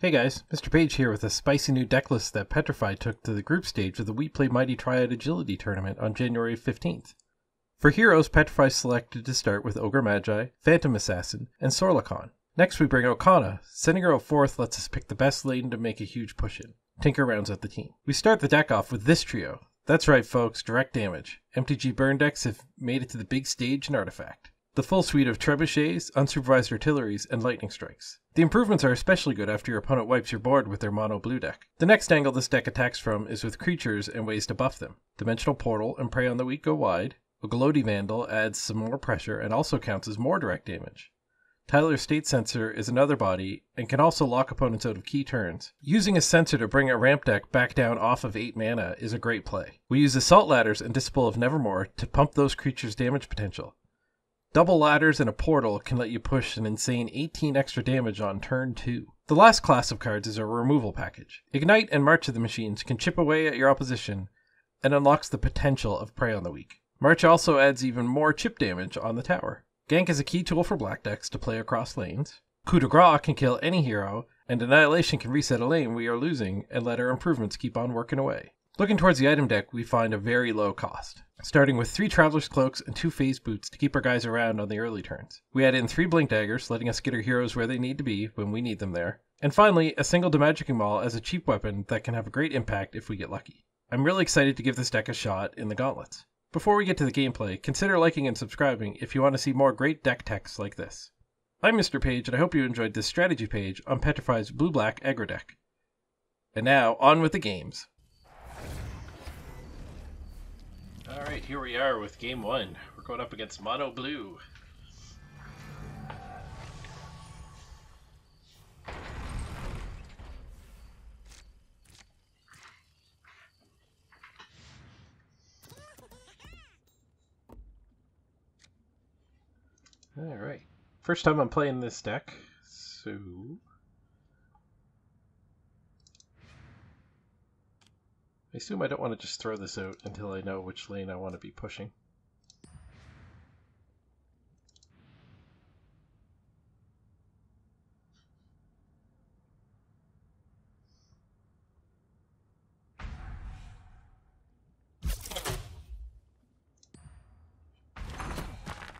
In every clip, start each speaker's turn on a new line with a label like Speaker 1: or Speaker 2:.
Speaker 1: Hey guys, Mr. Page here with a spicy new deck list that Petrify took to the group stage of the WePlay Mighty Triad Agility Tournament on January 15th. For heroes, Petrify selected to start with Ogre Magi, Phantom Assassin, and Sorlacon. Next we bring out Kana. Sending her out fourth lets us pick the best lane to make a huge push in. Tinker rounds out the team. We start the deck off with this trio. That's right folks, direct damage. MTG burn decks have made it to the big stage in Artifact. The full suite of trebuchets, unsupervised artilleries, and lightning strikes. The improvements are especially good after your opponent wipes your board with their mono blue deck. The next angle this deck attacks from is with creatures and ways to buff them. Dimensional Portal and Prey on the Weak go wide. A Gloaty Vandal adds some more pressure and also counts as more direct damage. Tyler's State Sensor is another body and can also lock opponents out of key turns. Using a sensor to bring a ramp deck back down off of 8 mana is a great play. We use Assault Ladders and Disciple of Nevermore to pump those creatures' damage potential. Double ladders and a portal can let you push an insane 18 extra damage on turn 2. The last class of cards is a removal package. Ignite and March of the Machines can chip away at your opposition and unlocks the potential of Prey on the Weak. March also adds even more chip damage on the tower. Gank is a key tool for black decks to play across lanes. Coup de Grace can kill any hero, and Annihilation can reset a lane we are losing and let our improvements keep on working away. Looking towards the item deck, we find a very low cost, starting with 3 Traveler's Cloaks and 2 Phase Boots to keep our guys around on the early turns. We add in 3 Blink Daggers, letting us get our heroes where they need to be when we need them there. And finally, a single Demagicking Maul as a cheap weapon that can have a great impact if we get lucky. I'm really excited to give this deck a shot in the gauntlets. Before we get to the gameplay, consider liking and subscribing if you want to see more great deck techs like this. I'm Mr. Page, and I hope you enjoyed this strategy page on Petrify's blue-black aggro deck. And now, on with the games. Alright, here we are with game 1. We're going up against Mono Blue. Alright, first time I'm playing this deck, so... I assume I don't want to just throw this out until I know which lane I want to be pushing.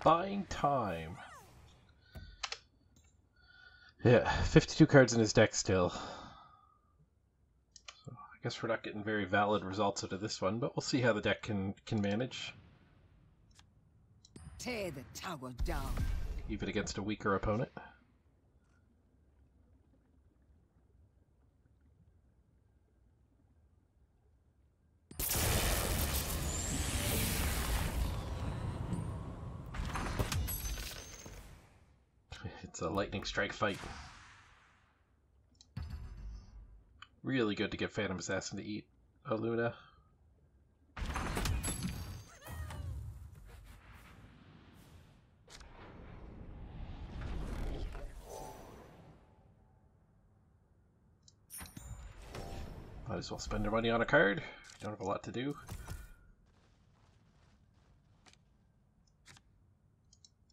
Speaker 1: Buying time. Yeah, 52 cards in his deck still. I guess we're not getting very valid results out of this one, but we'll see how the deck can manage.
Speaker 2: Tear the tower down.
Speaker 1: Even against a weaker opponent. It's a lightning strike fight. Really good to get Phantom Assassin to eat a Luna. Might as well spend our money on a card. Don't have a lot to do.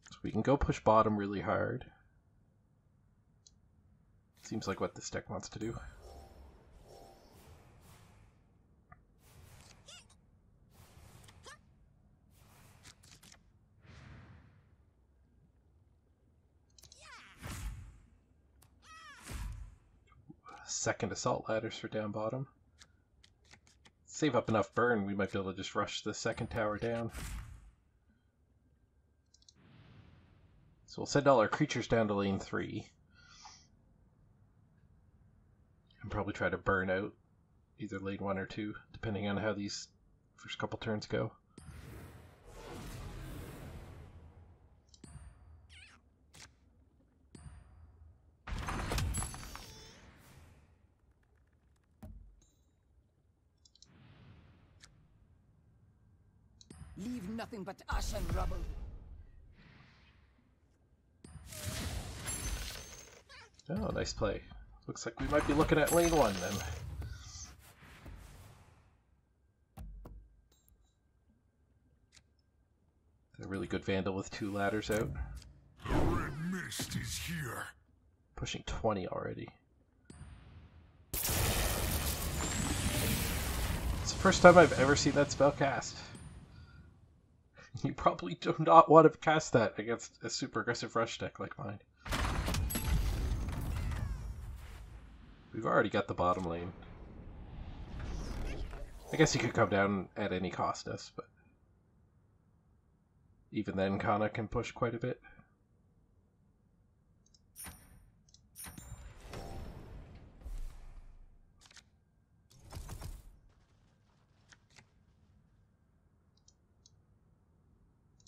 Speaker 1: So we can go push bottom really hard. Seems like what this deck wants to do. Second Assault Ladders for down bottom. Save up enough burn, we might be able to just rush the second tower down. So we'll send all our creatures down to lane 3. And probably try to burn out either lane 1 or 2, depending on how these first couple turns go.
Speaker 2: Leave nothing but ash and rubble.
Speaker 1: Oh, nice play. Looks like we might be looking at lane 1 then. A really good Vandal with 2 ladders out.
Speaker 3: The red mist is here.
Speaker 1: Pushing 20 already. First time I've ever seen that spell cast. You probably do not want to cast that against a super aggressive rush deck like mine. We've already got the bottom lane. I guess he could come down at any cost us, but even then Kana can push quite a bit.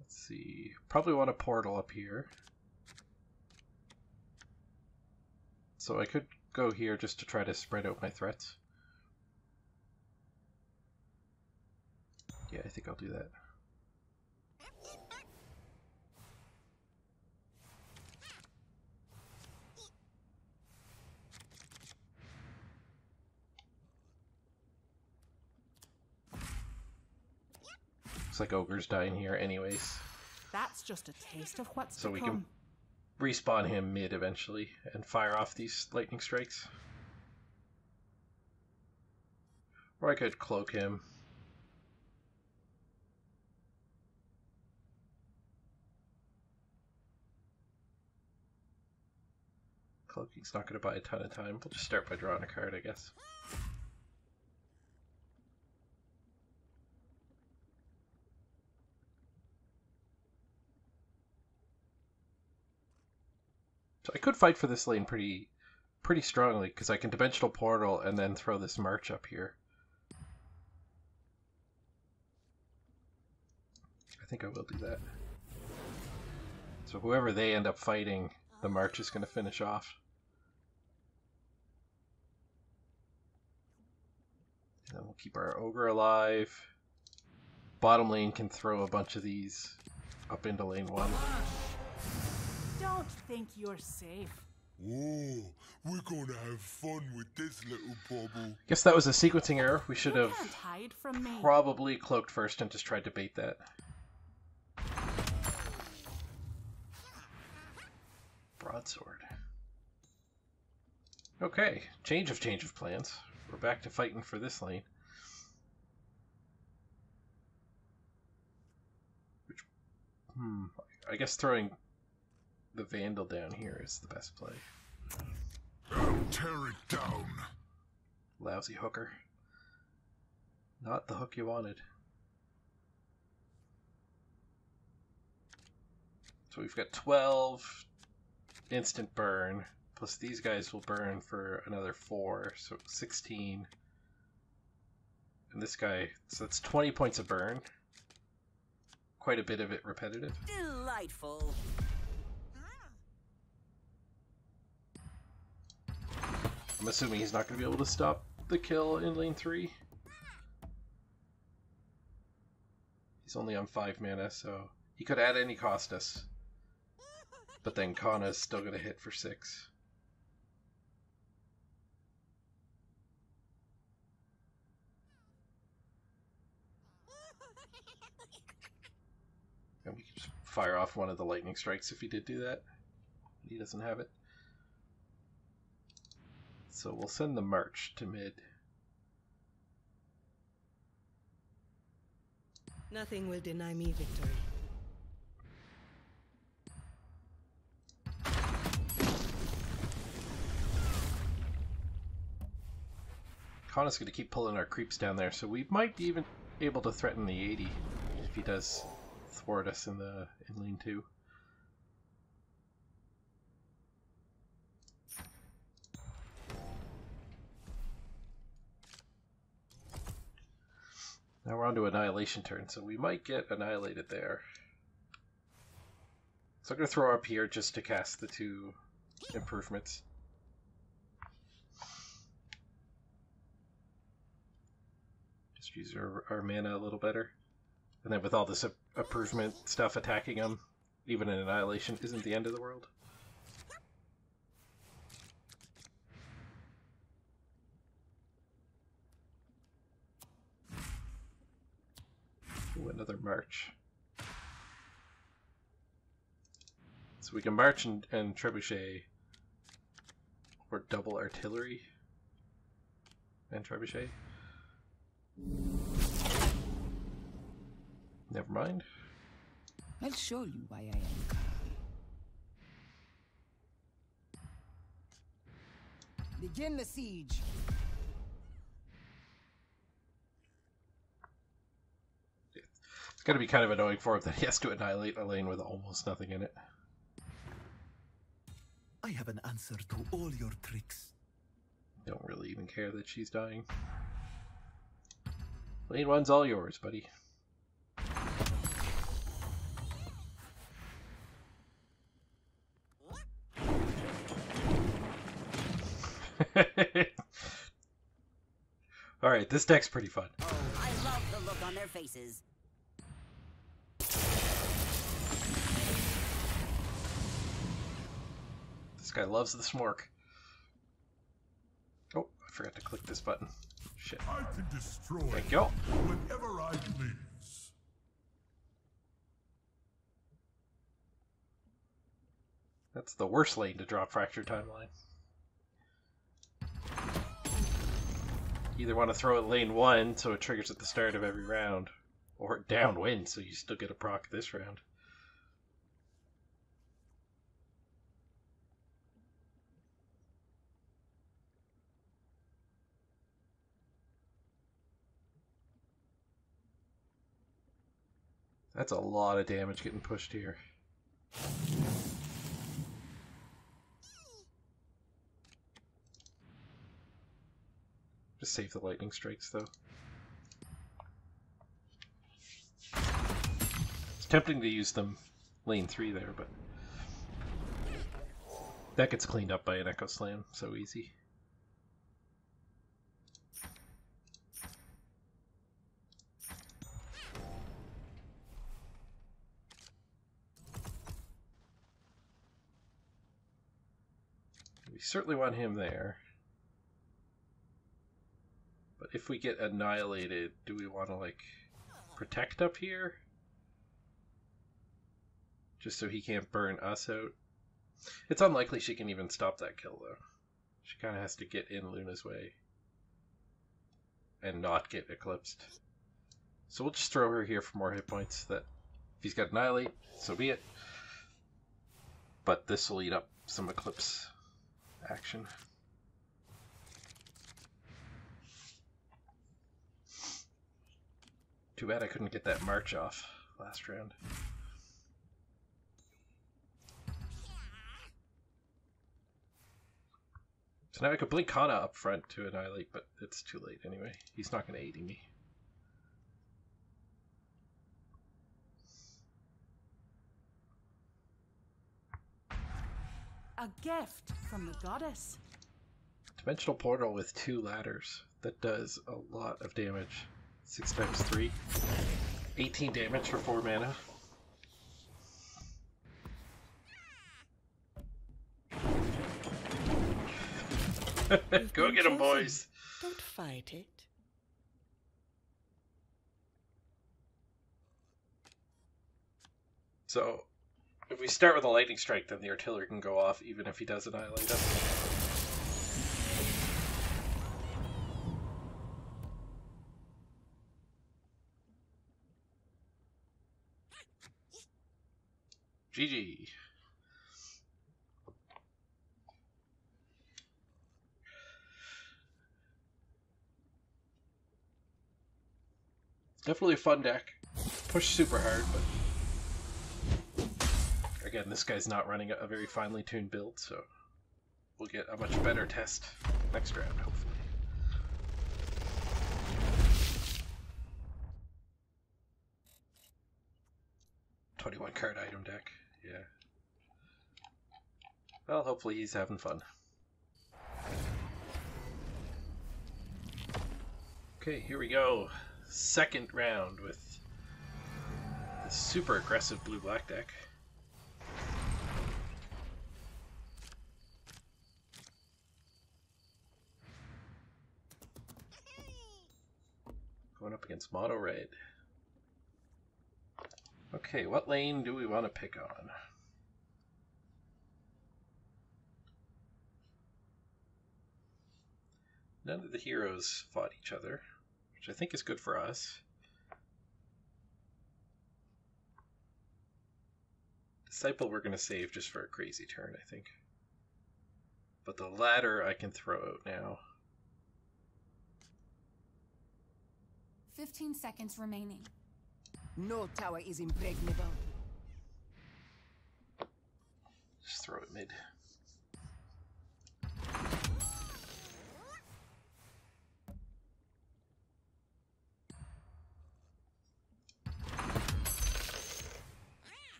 Speaker 1: Let's see. Probably want a portal up here. So I could go here just to try to spread out my threats. Yeah, I think I'll do that. Looks like Ogre's dying here anyways.
Speaker 3: That's just a taste of what's
Speaker 1: so
Speaker 3: to
Speaker 1: we
Speaker 3: come.
Speaker 1: can respawn him mid eventually and fire off these lightning strikes. Or I could cloak him. Cloaking's not going to buy a ton of time. We'll just start by drawing a card, I guess. So I could fight for this lane pretty strongly, because I can Dimensional Portal and then throw this March up here. I think I will do that. So whoever they end up fighting, the March is going to finish off. And then we'll keep our Ogre alive. Bottom lane can throw a bunch of these up into lane 1.
Speaker 3: Don't think you're safe.
Speaker 4: Whoa, we're gonna have fun with this little bubble.
Speaker 1: Guess that was a sequencing error. We should
Speaker 3: You
Speaker 1: have
Speaker 3: can't hide from me.
Speaker 1: probably cloaked first and just tried to bait that. Broadsword. Okay, change of plans. We're back to fighting for this lane. Which, I guess throwing the Vandal down here is the best play.
Speaker 4: I'll tear it down.
Speaker 1: Lousy hooker. Not the hook you wanted. So we've got 12 instant burn, plus these guys will burn for another 4, so 16. And this guy, so that's 20 points of burn. Quite a bit of it repetitive.
Speaker 2: Delightful.
Speaker 1: I'm assuming he's not going to be able to stop the kill in lane 3. He's only on 5 mana, so he could at any cost us. But then Kana's still going to hit for 6. And we can just fire off one of the lightning strikes if he did do that. He doesn't have it. So we'll send the March to mid.
Speaker 5: Nothing will deny me victory.
Speaker 1: Kana's going to keep pulling our creeps down there, so we might be even able to threaten the 80 if he does thwart us in lane 2. Now we're on to Annihilation turn, so we might get annihilated there. So I'm going to throw up here just to cast the 2 improvements. Just use our mana a little better. And then with all this improvement stuff attacking them, even an Annihilation isn't the end of the world. Ooh, another march. So we can march and trebuchet, or double artillery and trebuchet. Never mind.
Speaker 2: I'll show you why I am calm. Begin the siege.
Speaker 1: It's going to be kind of annoying for him that he has to annihilate a lane with almost nothing in it.
Speaker 6: I have an answer to all your tricks.
Speaker 1: Don't really even care that she's dying. Lane 1's all yours, buddy. Alright, this deck's pretty fun.
Speaker 7: Oh, I love the look on their faces.
Speaker 1: This guy loves the smork. Oh, I forgot to click this button. Shit.
Speaker 4: I can destroy
Speaker 1: Thank you.
Speaker 4: whenever I please.
Speaker 1: That's the worst lane to drop Fractured Timeline. You either want to throw it lane 1 so it triggers at the start of every round, or downwind so you still get a proc this round. That's a lot of damage getting pushed here. Just save the lightning strikes, though. It's tempting to use them lane 3 there, but that gets cleaned up by an Echo Slam so easy. We certainly want him there. But if we get annihilated, do we want to, like, protect up here? Just so he can't burn us out? It's unlikely she can even stop that kill, though. She kind of has to get in Luna's way. And not get eclipsed. So we'll just throw her here for more hit points. That if he's got Annihilate, so be it. But this will eat up some Eclipse action. Too bad I couldn't get that march off last round. So now I could blink Kana up front to annihilate, but it's too late anyway. He's not going to 80 me.
Speaker 3: A gift from the goddess.
Speaker 1: Dimensional portal with 2 ladders. That does a lot of damage. 6 times 3. 18 damage for 4 mana. Go get him, boys!
Speaker 5: Don't fight it.
Speaker 1: So, if we start with a lightning strike, then the artillery can go off even if he does annihilate us. GG. Definitely a fun deck. Push super hard, but again, this guy's not running a very finely tuned build, so we'll get a much better test next round, hopefully. $21 card item deck, yeah. Well, hopefully he's having fun. Okay, here we go. Second round with the super aggressive blue-black deck. Going up against mono red. Okay, what lane do we want to pick on? None of the heroes fought each other, which I think is good for us. Disciple we're going to save just for a crazy turn, I think. But the ladder I can throw out now.
Speaker 3: 15 seconds remaining.
Speaker 2: No tower is impregnable.
Speaker 1: Just throw it mid.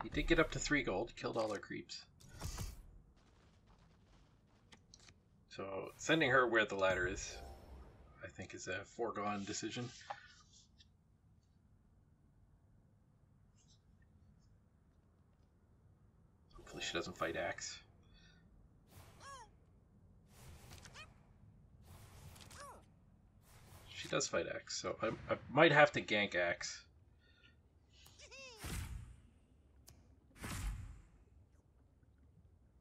Speaker 1: He did get up to 3 gold, killed all our creeps. So sending her where the ladder is, I think, is a foregone decision. Hopefully she doesn't fight Axe. She does fight Axe, so I might have to gank Axe.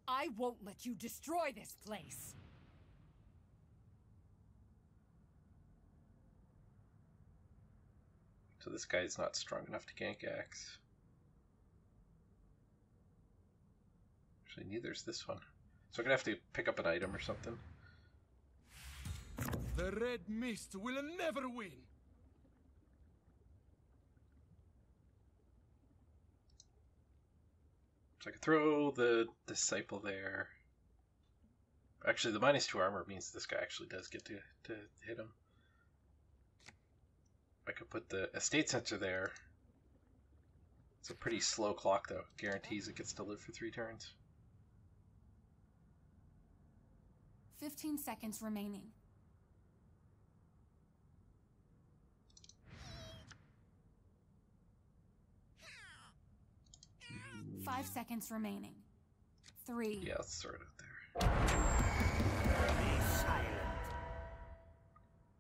Speaker 3: I won't let you destroy this place.
Speaker 1: So this guy's not strong enough to gank Axe. Actually, neither's this one. So I'm gonna have to pick up an item or something.
Speaker 4: The red mist will never win.
Speaker 1: So I could throw the Disciple there. Actually, the -2 armor means this guy actually does get to hit him. I could put the Estate Sensor there. It's a pretty slow clock, though. Guarantees it gets to live for 3 turns.
Speaker 3: 15 seconds remaining.
Speaker 1: Mm.
Speaker 3: 5 seconds remaining. 3.
Speaker 1: Yeah, let's throw it out there.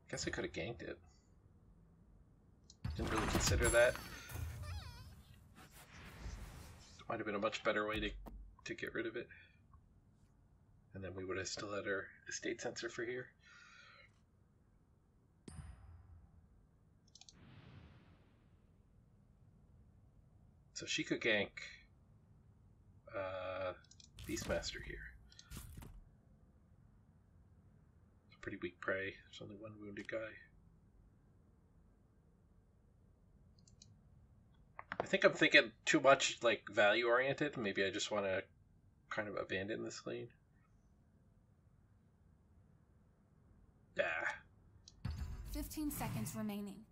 Speaker 1: Guess I could have ganked it. Didn't really consider that. Might have been a much better way to get rid of it. And then we would have still had our Estate Sensor for here. So she could gank Beastmaster here. It's a pretty weak prey. There's only 1 wounded guy. I think I'm thinking too much like value oriented. Maybe I just want to kind of abandon this lane. Yeah.
Speaker 3: 15 seconds remaining.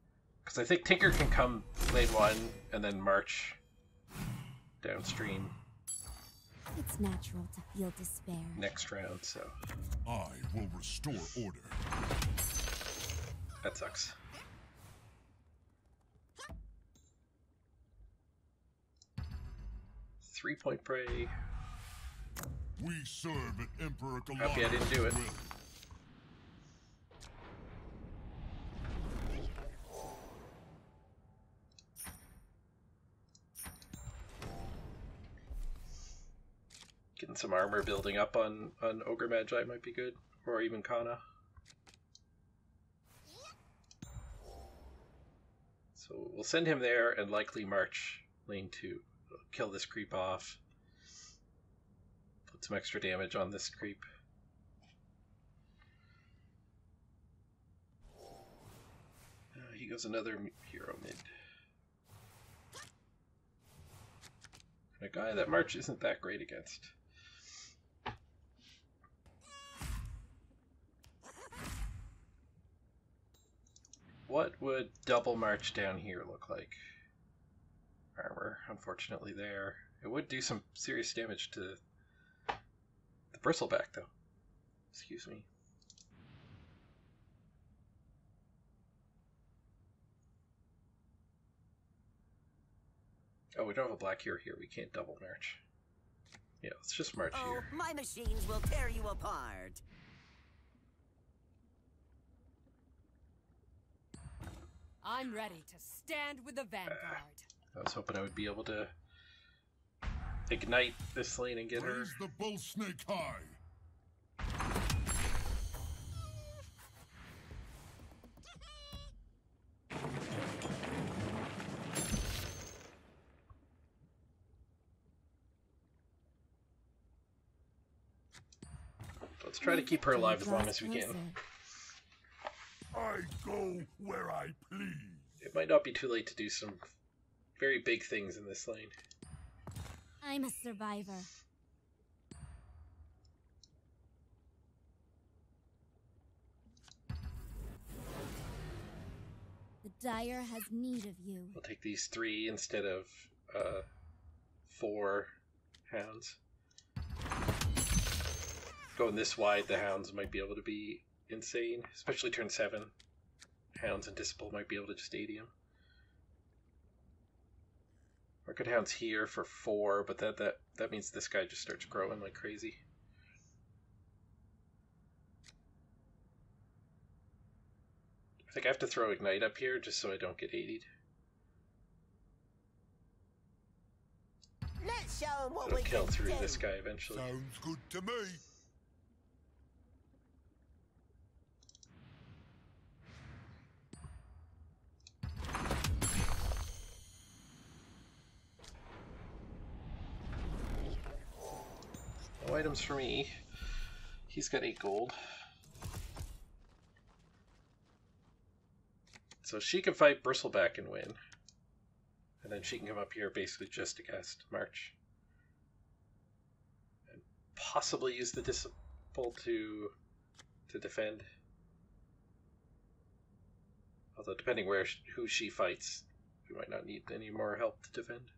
Speaker 1: Because I think Tinker can come lane 1 and then march downstream
Speaker 8: It's natural to feel despair.
Speaker 1: next round, so
Speaker 4: I will restore order.
Speaker 1: that sucks. Three-point prey.
Speaker 4: We serve an Emperor Goliath.
Speaker 1: Happy I didn't do it. Getting some armor building up on Ogre Magi might be good, or even Kana. So we'll send him there and likely march lane 2. Kill this creep off. Put some extra damage on this creep. He goes another hero mid. And a guy that March isn't that great against. What would double march down here look like? Armor, unfortunately, there. It would do some serious damage to the bristleback, though. Excuse me. Oh, we don't have a black hero here. We can't double march. Yeah, let's just march here.
Speaker 7: My machines will tear you apart.
Speaker 3: I'm ready to stand with the vanguard.
Speaker 1: I was hoping I would be able to ignite this lane and get her.
Speaker 4: Raise the bull snake high.
Speaker 1: Let's try to keep her alive as long as we can.
Speaker 4: I go where I please.
Speaker 1: It might not be too late to do some very big things in this lane.
Speaker 8: I'm a survivor. The Dire has need of you.
Speaker 1: We'll take these 3 instead of 4 hounds. Going this wide, the hounds might be able to be insane, especially turn 7. Hounds and Disciple might be able to just 80 him. Market Hounds here for 4, but that means this guy just starts growing like crazy. I think I have to throw Ignite up here just so I don't get 80'd.
Speaker 7: Let's show 'em what
Speaker 1: It'll
Speaker 7: we
Speaker 1: kill
Speaker 7: can
Speaker 1: through
Speaker 7: do.
Speaker 1: this guy eventually.
Speaker 4: Sounds good to me.
Speaker 1: No items for me. He's got 8 gold. So she can fight Bristleback and win. And then she can come up here basically just to cast March. And possibly use the Disciple to defend. Although depending who she fights, we might not need any more help to defend.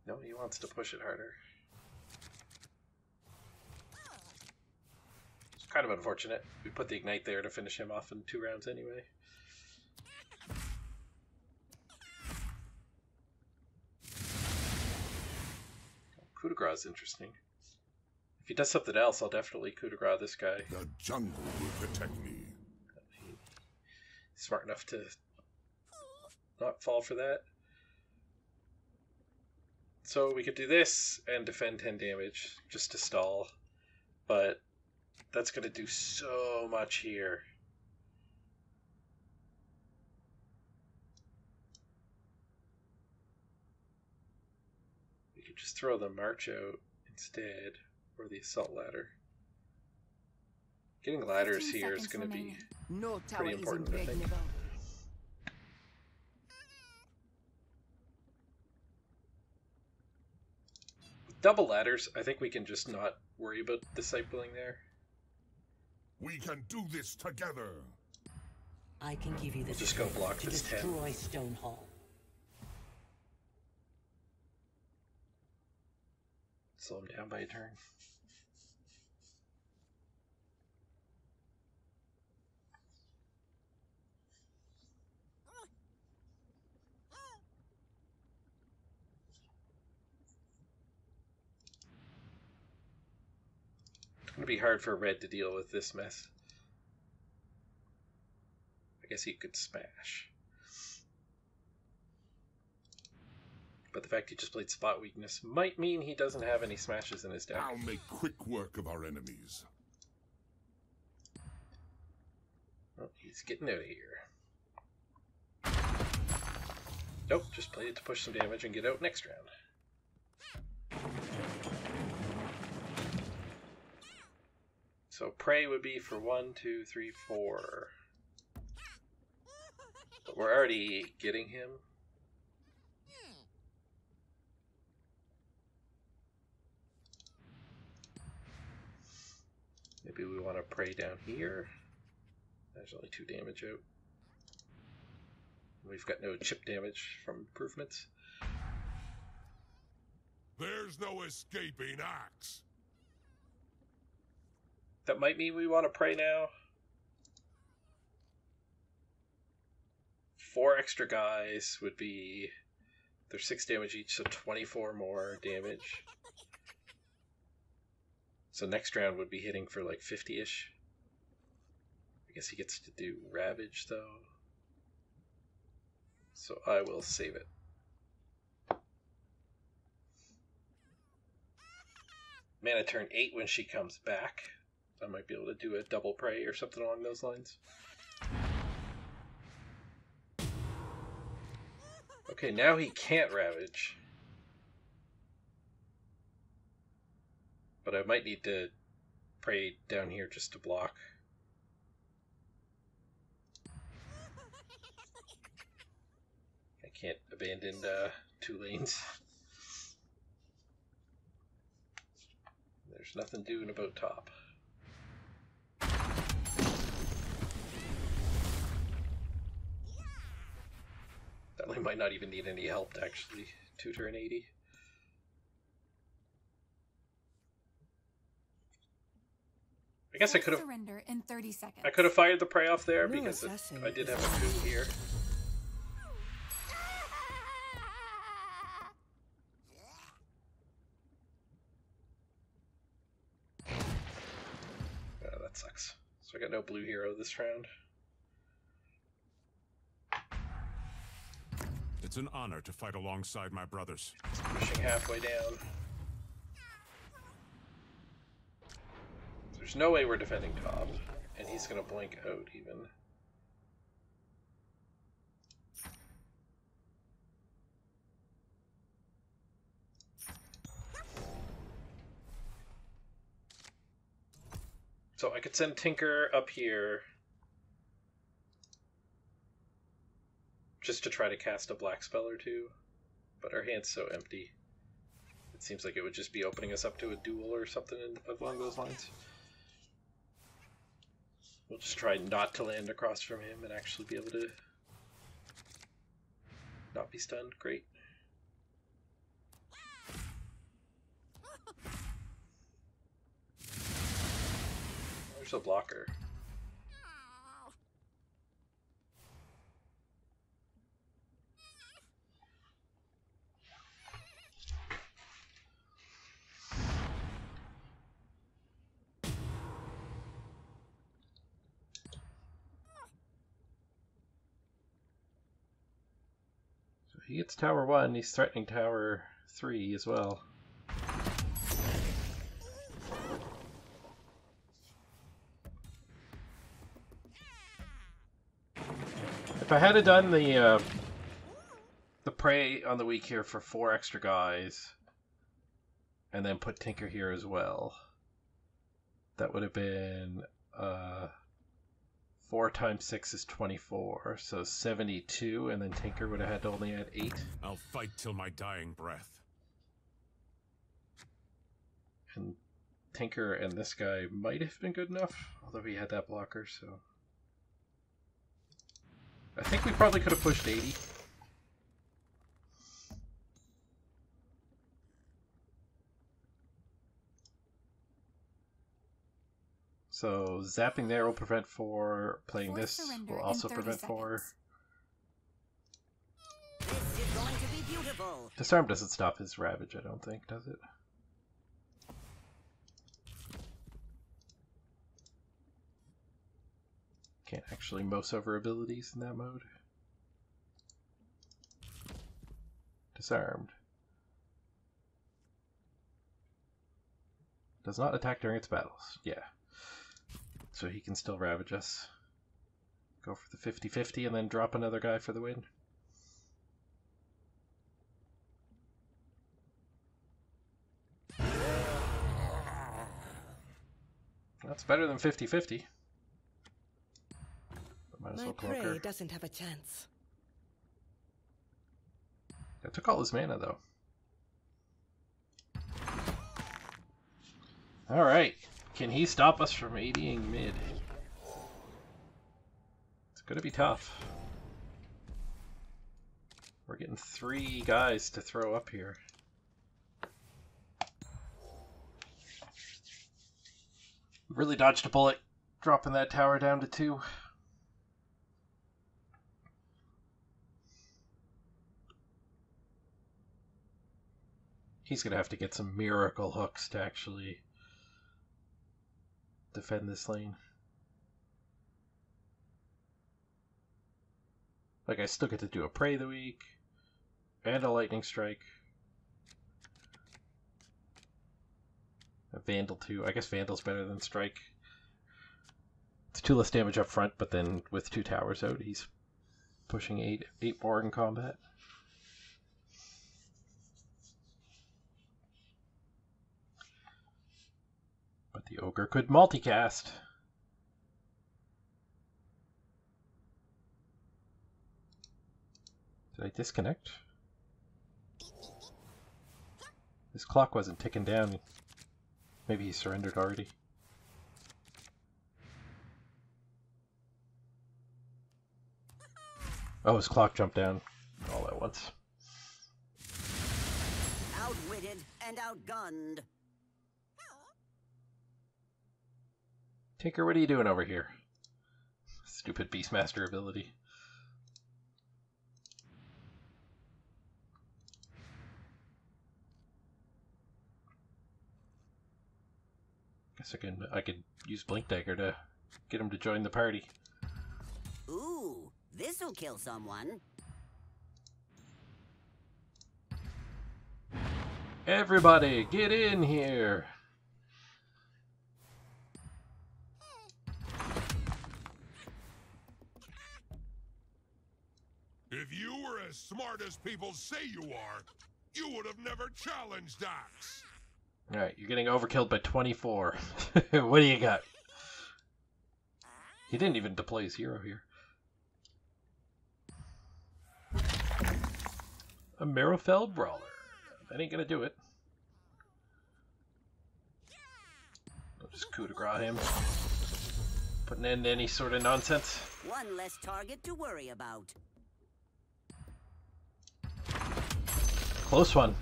Speaker 1: No, he wants to push it harder. It's kind of unfortunate. We put the Ignite there to finish him off in 2 rounds anyway. Coup de grace is interesting. If he does something else, I'll definitely coup de grace this guy.
Speaker 4: The jungle will protect me.
Speaker 1: He's smart enough to not fall for that. So we could do this and defend 10 damage just to stall. But that's going to do so much here. We could just throw the March out instead, or the Assault Ladder. Getting ladders
Speaker 3: 15
Speaker 1: here is
Speaker 3: seconds
Speaker 1: going to be
Speaker 3: remaining.
Speaker 2: No tower
Speaker 1: pretty
Speaker 2: is
Speaker 1: important, I think.
Speaker 2: impregnable.
Speaker 1: Double ladders, I think we can just not worry about discipling there.
Speaker 4: We can do this together.
Speaker 5: I can give you the
Speaker 1: We'll just go
Speaker 5: strength
Speaker 1: block
Speaker 5: to
Speaker 1: this 10.
Speaker 5: destroy Stonehall.
Speaker 1: Slow him down by a turn. It's going to be hard for Red to deal with this mess. I guess he could smash. But the fact he just played Spot Weakness might mean he doesn't have any smashes in his deck.
Speaker 4: I'll make quick work of our enemies.
Speaker 1: Oh, he's getting out of here. Nope, just played it to push some damage and get out next round. So Prey would be for 1, 2, 3, 4. But we're already getting him. Maybe we want to Prey down here. There's only 2 damage out. We've got no chip damage from improvements.
Speaker 4: There's no escaping Axe.
Speaker 1: That might mean we want to Prey now. 4 extra guys would be... They're 6 damage each, so 24 more damage. So next round would be hitting for like 50-ish. I guess he gets to do Ravage, though. So I will save it. mana turn 8 when she comes back. I might be able to do a double prey or something along those lines. Okay, now he can't Ravage. But I might need to pray down here just to block. I can't abandon 2 lanes. There's nothing doing about top. That lane might not even need any help to actually tutor an 80. I guess I could have
Speaker 3: surrender in 30 seconds.
Speaker 1: I could have fired the prey off there
Speaker 5: No
Speaker 1: because
Speaker 5: assassin
Speaker 1: I did
Speaker 5: is
Speaker 1: have a coup here. That sucks. So I got no blue hero this round.
Speaker 9: It's an honor to fight alongside my brothers.
Speaker 1: Pushing halfway down. There's no way we're defending top, and he's gonna blink out even. So I could send Tinker up here just to try to cast a black spell or two, but our hand's so empty. It seems like it would just be opening us up to a duel or something along those lines. We'll just try not to land across from him and actually be able to not be stunned. Great. There's a blocker. He gets tower 1, he's threatening tower 3 as well. If I had done the prey on the weak here for 4 extra guys, and then put Tinker here as well, that would have been 4 times 6 is 24, so 72, and then Tinker would have had to only add 8.
Speaker 9: I'll fight till my dying breath.
Speaker 1: And Tinker and this guy might have been good enough, although he had that blocker, so... I think we probably could have pushed 80. So zapping there will prevent 4. Playing this will also prevent 4.
Speaker 7: This is going to be beautiful.
Speaker 1: Disarm doesn't stop his Ravage, I don't think, does it? Can't actually mouse over abilities in that mode. Disarmed. Does not attack during its battles. Yeah. So he can still Ravage us. Go for the 50-50 and then drop another guy for the win. That's better than 50-50. Might as
Speaker 5: My
Speaker 1: well cloak
Speaker 5: prey
Speaker 1: her.
Speaker 5: doesn't have a chance.
Speaker 1: That took all his mana though. Alright. Can he stop us from ADing mid? It's gonna be tough. We're getting 3 guys to throw up here. Really dodged a bullet, dropping that tower down to 2. He's gonna have to get some miracle hooks to actually defend this lane. Like, I still get to do a Prey of the Week and a Lightning Strike. A Vandal too. I guess Vandal's better than Strike. It's 2 less damage up front, but then with 2 towers out, he's pushing 8 more in combat. But the Ogre could multicast. Did I disconnect? His clock wasn't ticking down. Maybe he surrendered already. Oh, his clock jumped down all at once.
Speaker 7: Outwitted and outgunned.
Speaker 1: Tinker, what are you doing over here? Stupid Beastmaster ability. Guess I could use Blink Dagger to get him to join the party.
Speaker 7: Ooh, this'll kill someone.
Speaker 1: Everybody, get in here!
Speaker 4: If you were as smart as people say you are, you would have never challenged Axe.
Speaker 1: Alright, you're getting overkilled by 24. What do you got? He didn't even deploy his hero here. A Marrowfell Brawler. That ain't gonna do it. I'll just coup de grace him. Put an end to any sort of nonsense.
Speaker 7: One less target to worry about.
Speaker 1: Close one.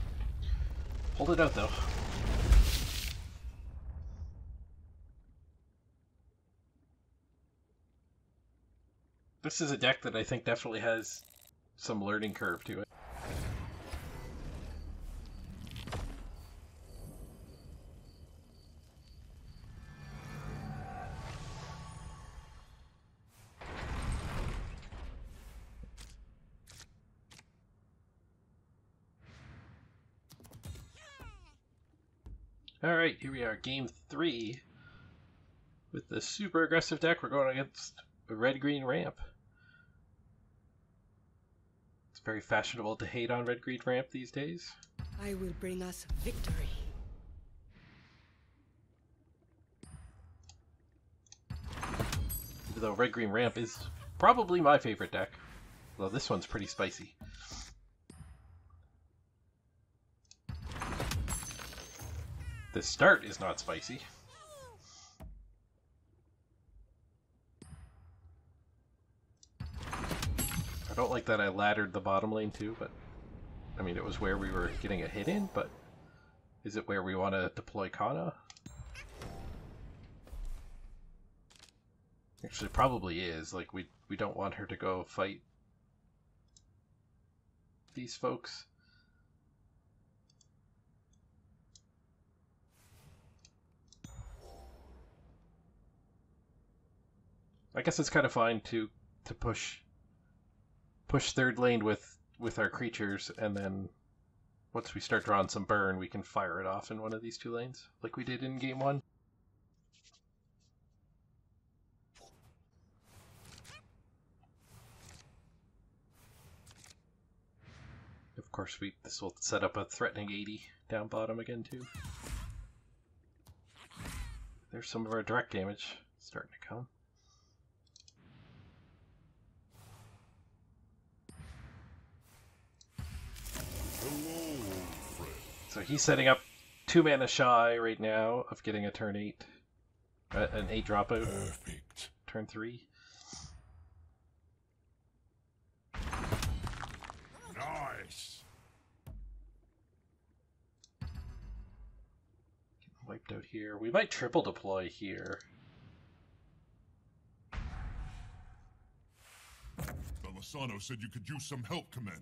Speaker 1: Hold it out though. This is a deck that I think definitely has some learning curve to it. Alright, here we are, game 3. With the super aggressive deck, we're going against a red-green ramp. It's very fashionable to hate on red-green ramp these days.
Speaker 5: I will bring us victory.
Speaker 1: Even though red-green ramp is probably my favorite deck. Well, this one's pretty spicy. The start is not spicy. I don't like that I laddered the bottom lane too, but I mean it was where we were getting a hit in, but is it where we want to deploy Kana? Actually probably is, like we don't want her to go fight these folks. I guess it's kind of fine to push third lane with our creatures, and then once we start drawing some burn, we can fire it off in one of these 2 lanes, like we did in game 1. Of course, this will set up a threatening 80 down bottom again too. There's some of our direct damage starting to come. So he's setting up 2 mana shy right now of getting a turn 8, an 8 dropout.
Speaker 4: Perfect.
Speaker 1: Turn 3.
Speaker 4: Nice.
Speaker 1: Getting wiped out here. We might triple deploy here.
Speaker 4: Belisano said you could use some help, Commander.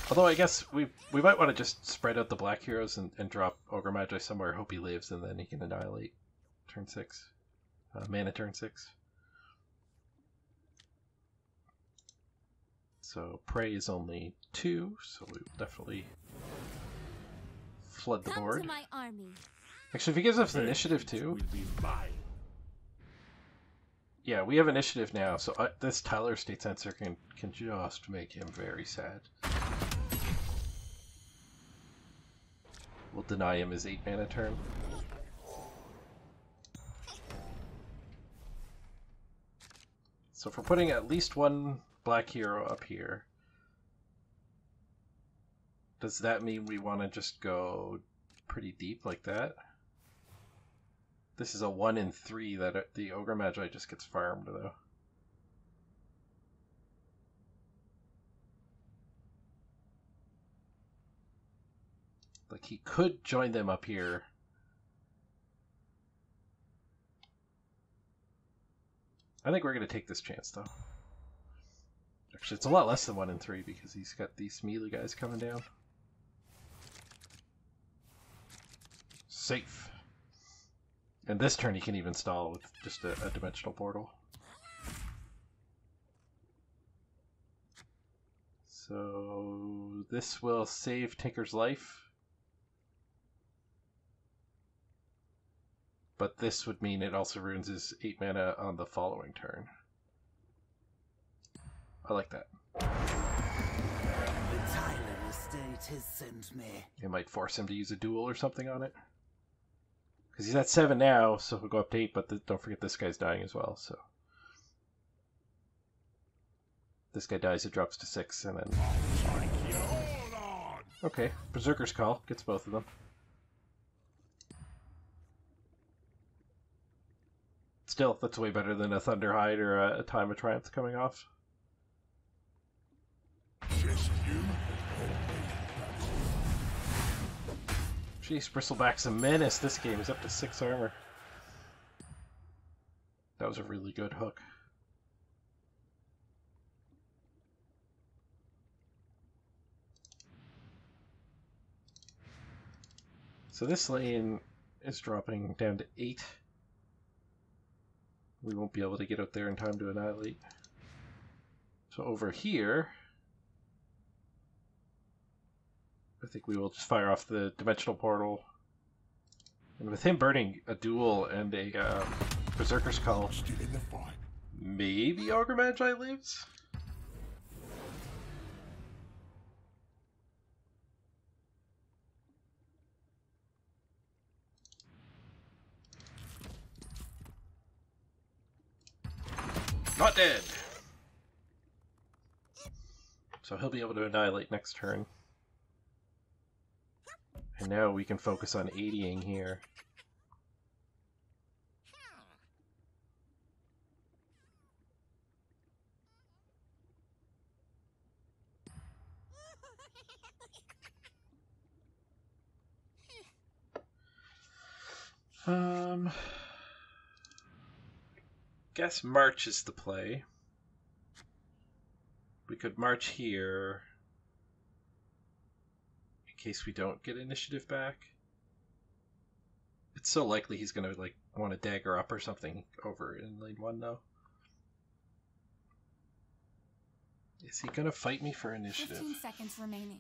Speaker 1: Although I guess we might want to just spread out the black heroes and drop Ogre Magi somewhere, hope he lives, and then he can annihilate turn 6. Mana turn 6. So Prey is only 2, so we will definitely flood the
Speaker 8: Come
Speaker 1: board.
Speaker 8: to my army.
Speaker 1: Actually, if he gives us initiative too. Yeah, we have initiative now, so this Tyler State Censor can just make him very sad. We'll deny him his 8 mana turn. So if we're putting at least one black hero up here, does that mean we want to just go pretty deep like that? This is a 1 in 3 that the Ogre Magi just gets farmed, though. Like, he could join them up here. I think we're going to take this chance, though. Actually, it's a lot less than 1 in 3 because he's got these melee guys coming down. Safe. And this turn he can even stall with just a dimensional portal. So this will save Tinker's life. But this would mean it also ruins his 8 mana on the following turn. I like that.
Speaker 6: The Tyler estate has sent me.
Speaker 1: It might force him to use a duel or something on it. Because he's at 7 now, so he'll go up to 8, but don't forget this guy's dying as well, so... This guy dies, it drops to 6, and then... Okay, Berserker's Call gets both of them. Still, that's way better than a Thunderhide or a Time of Triumph coming off. Jeez, Bristleback's a menace this game. He's up to 6 armor. That was a really good hook. So this lane is dropping down to 8. We won't be able to get out there in time to annihilate. So over here, I think we will just fire off the dimensional portal. And with him burning a duel and a Berserker's Call, maybe Ogre Magi lives? Not dead! So he'll be able to annihilate next turn. And now we can focus on 80ing here. Guess March is the play. We could march here in case we don't get initiative back. It's so likely he's gonna like want to dagger up or something over in lane 1 though. Is he gonna fight me for initiative?
Speaker 3: 15 seconds remaining.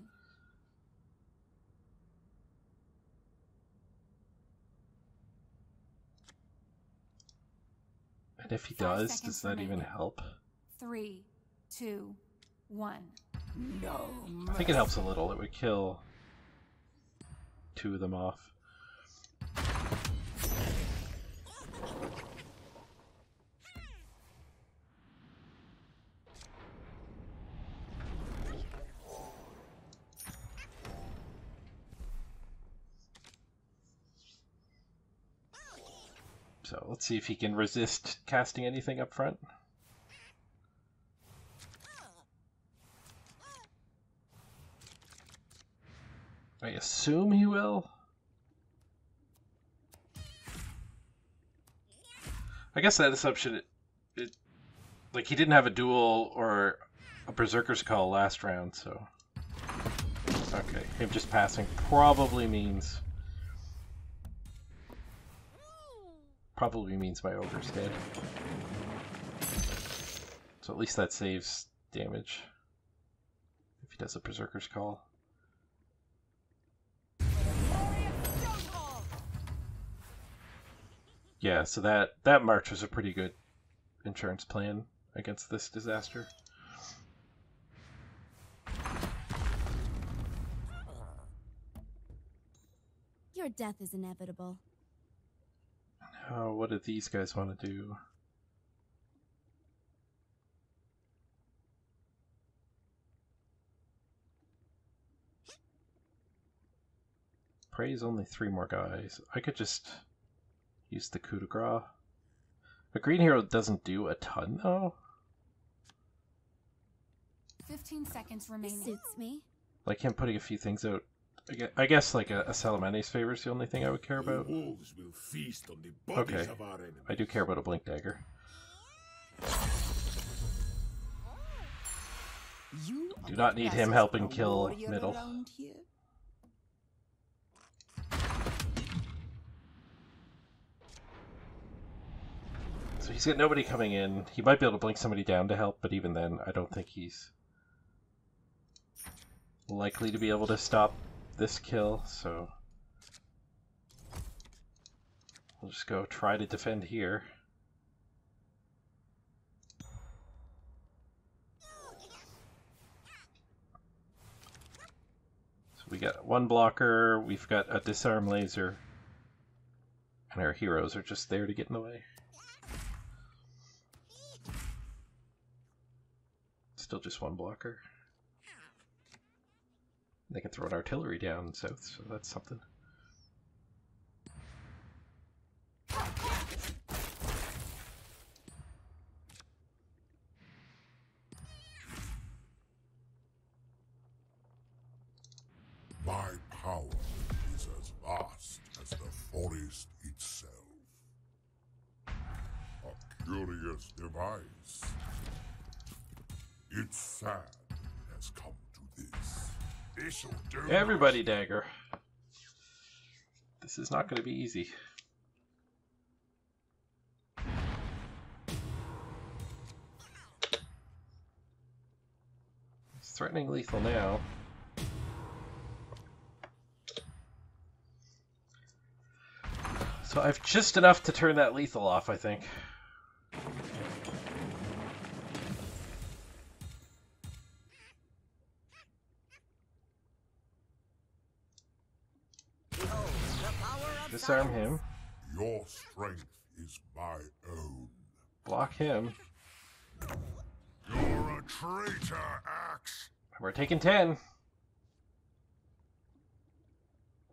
Speaker 1: And if he does that even help?
Speaker 3: 3, 2, 1.
Speaker 7: No.
Speaker 1: I think it helps a little. It would kill 2 of them off. So let's see if he can resist casting anything up front. I assume he will. I guess that assumption, like he didn't have a duel or a Berserker's Call last round, so... Okay, him just passing probably means my ogre's dead. So at least that saves damage if he does a Berserker's Call. Yeah, so that march was a pretty good insurance plan against this disaster.
Speaker 8: Your death is inevitable.
Speaker 1: Oh, what do these guys want to do? Praise only 3 more guys. I could just use the coup de grace. A green hero doesn't do a ton, though.
Speaker 3: 15 seconds
Speaker 8: This
Speaker 3: remaining.
Speaker 8: suits me.
Speaker 1: Like him putting a few things out. I guess like a Salamane's favor is the only thing I would care about.
Speaker 4: Wolves will feast on the bodies
Speaker 1: Okay.
Speaker 4: of our enemies.
Speaker 1: I do care about a Blink Dagger.
Speaker 2: You
Speaker 1: Do not need him helping kill middle.
Speaker 2: Around here?
Speaker 1: So he's got nobody coming in. He might be able to blink somebody down to help, but even then, I don't think he's likely to be able to stop this kill, so we'll just go try to defend here. So we got one blocker, we've got a disarm laser, and our heroes are just there to get in the way. Still just one blocker. They can throw an artillery down south, so that's something.
Speaker 4: My power is as vast as the forest itself. A curious device. It's sad it has come to this. This'll do.
Speaker 1: Everybody dagger. This is not going to be easy. He's threatening lethal now. So I've just enough to turn that lethal off, I think.
Speaker 7: Behold, the power of
Speaker 1: Disarm
Speaker 7: silence.
Speaker 1: him.
Speaker 4: Your strength is my own.
Speaker 1: Block him.
Speaker 4: You're a traitor, Axe.
Speaker 1: We're taking 10.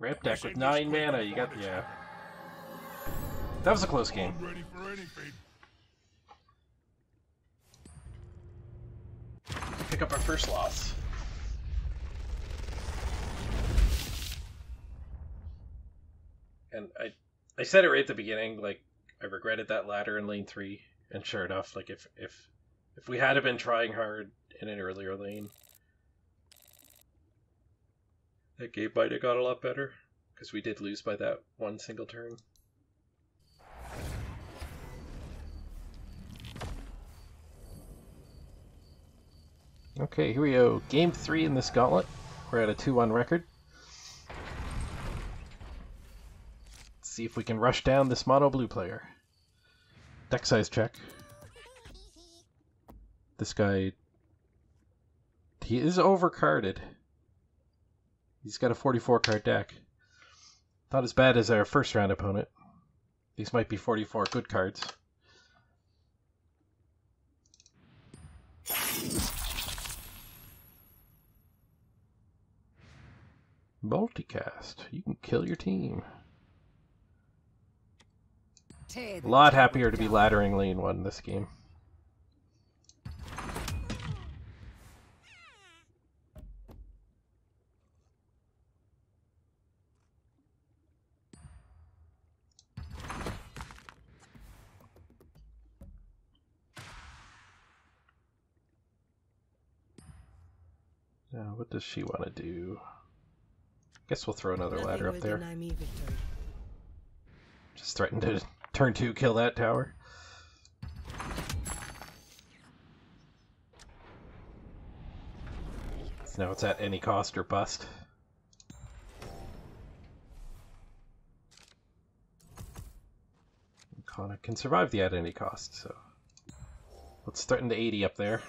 Speaker 1: Ramp deck with 9 mana. You got, yeah. That was a close game.
Speaker 4: I'm ready for anything.
Speaker 1: Pick up our first loss. And I said it right at the beginning, like, I regretted that ladder in lane 3, and sure enough, like, if we had been trying hard in an earlier lane, that game might have got a lot better, because we did lose by that one single turn. Okay, here we go. Game 3 in this gauntlet. We're at a 2-1 record. Let's see if we can rush down this mono blue player. Deck size check. This guy, he is overcarded. He's got a 44 card deck. Not as bad as our first round opponent. These might be 44 good cards. Multicast. You can kill your team. A lot happier to be laddering lane 1 this game. Now, what does she want to do? Guess we'll throw another ladder up there.
Speaker 5: Deny me victory.
Speaker 1: Just threaten to turn 2 kill that tower. So now it's at any cost or bust. Icona can survive the at any cost, so let's threaten the 80 up there.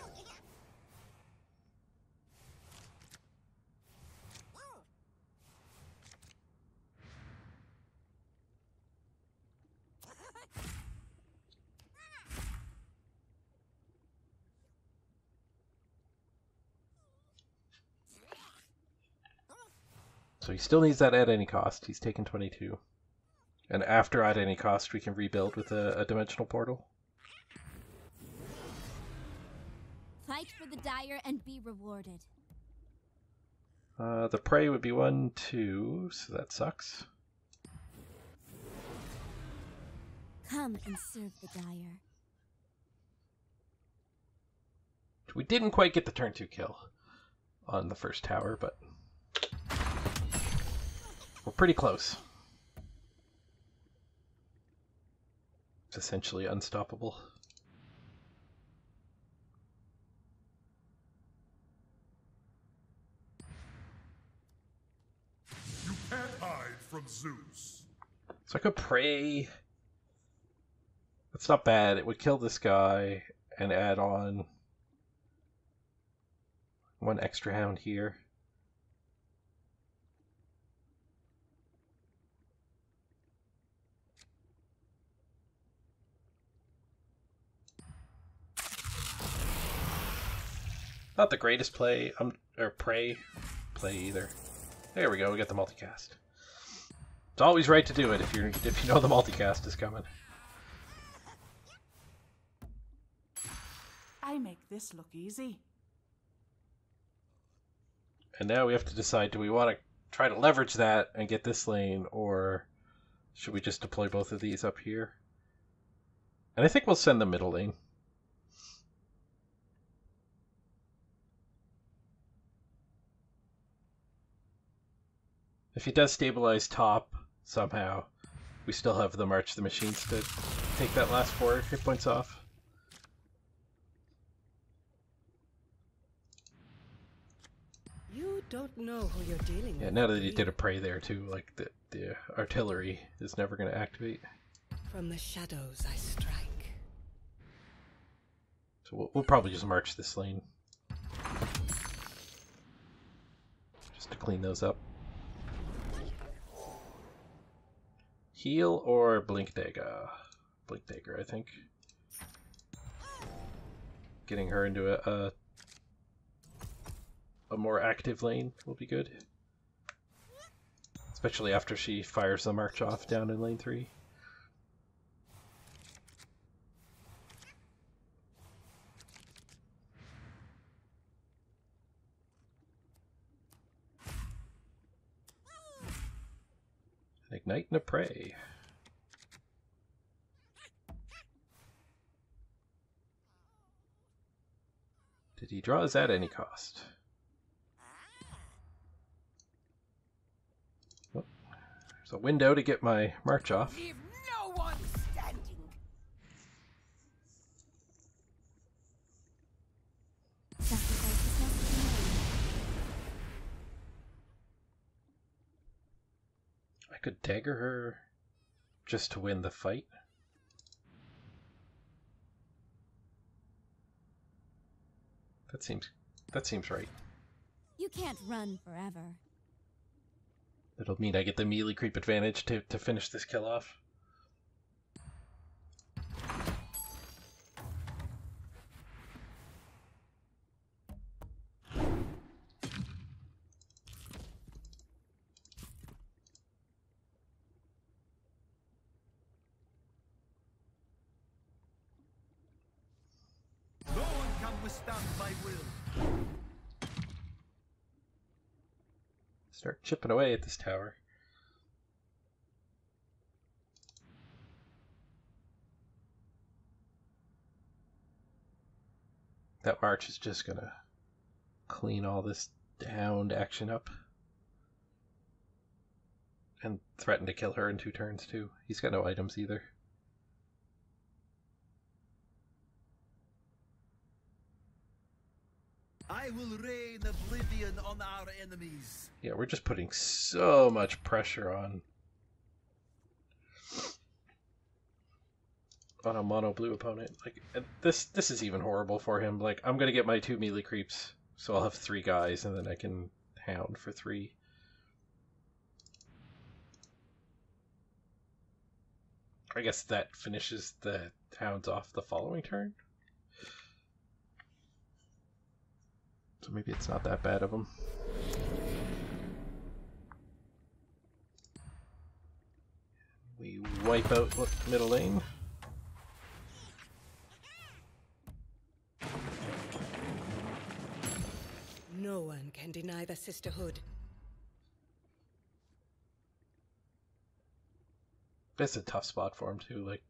Speaker 1: So he still needs that at any cost. He's taken 22. And after at any cost, we can rebuild with a dimensional portal.
Speaker 8: Fight for the dire and be rewarded.
Speaker 1: The prey would be 1, 2, so that sucks.
Speaker 8: Come and serve the dire.
Speaker 1: We didn't quite get the turn 2 kill on the first tower, but we're pretty close. It's essentially unstoppable.
Speaker 4: You can't hide from Zeus.
Speaker 1: So I could pray. That's not bad. It would kill this guy and add on 1 extra hound here. Not the greatest play, or play either. There we go. We got the multicast. It's always right to do it if you know the multicast is coming.
Speaker 10: I make this look easy.
Speaker 1: And now we have to decide: do we want to try to leverage that and get this lane, or should we just deploy both of these up here? And I think we'll send the middle lane. If he does stabilize top somehow, we still have the March the Machines to take that last 4 hit points off.
Speaker 5: You don't know who you're dealing with.
Speaker 1: Yeah, now that he did a prey there too, like the artillery is never going to activate.
Speaker 5: From the shadows I strike.
Speaker 1: So we'll probably just march this lane. Just to clean those up. Heal or Blink Dagger? Blink Dagger, I think. Getting her into a more active lane will be good. Especially after she fires the march off down in lane 3. Ignite and a prey. Did he draw his at any cost? Oh, there's a window to get my march off.
Speaker 2: Leave no one standing.
Speaker 8: Sacrifice is necessary.
Speaker 1: I could dagger her just to win the fight. That seems right.
Speaker 8: You can't run forever.
Speaker 1: It'll mean I get the melee creep advantage to finish this kill off.
Speaker 6: No one can withstand my will.
Speaker 1: Start chipping away at this tower. That march is just gonna clean all this hound action up. And threaten to kill her in 2 turns too. He's got no items either.
Speaker 6: I will rain oblivion on our enemies.
Speaker 1: Yeah, we're just putting so much pressure on on a mono blue opponent. Like this is even horrible for him. Like I'm gonna get my 2 melee creeps, so I'll have 3 guys, and then I can hound for 3. I guess that finishes the hounds off the following turn. So maybe it's not that bad of them. We wipe out middle lane.
Speaker 5: No one can deny the sisterhood.
Speaker 1: That's a tough spot for him too. Like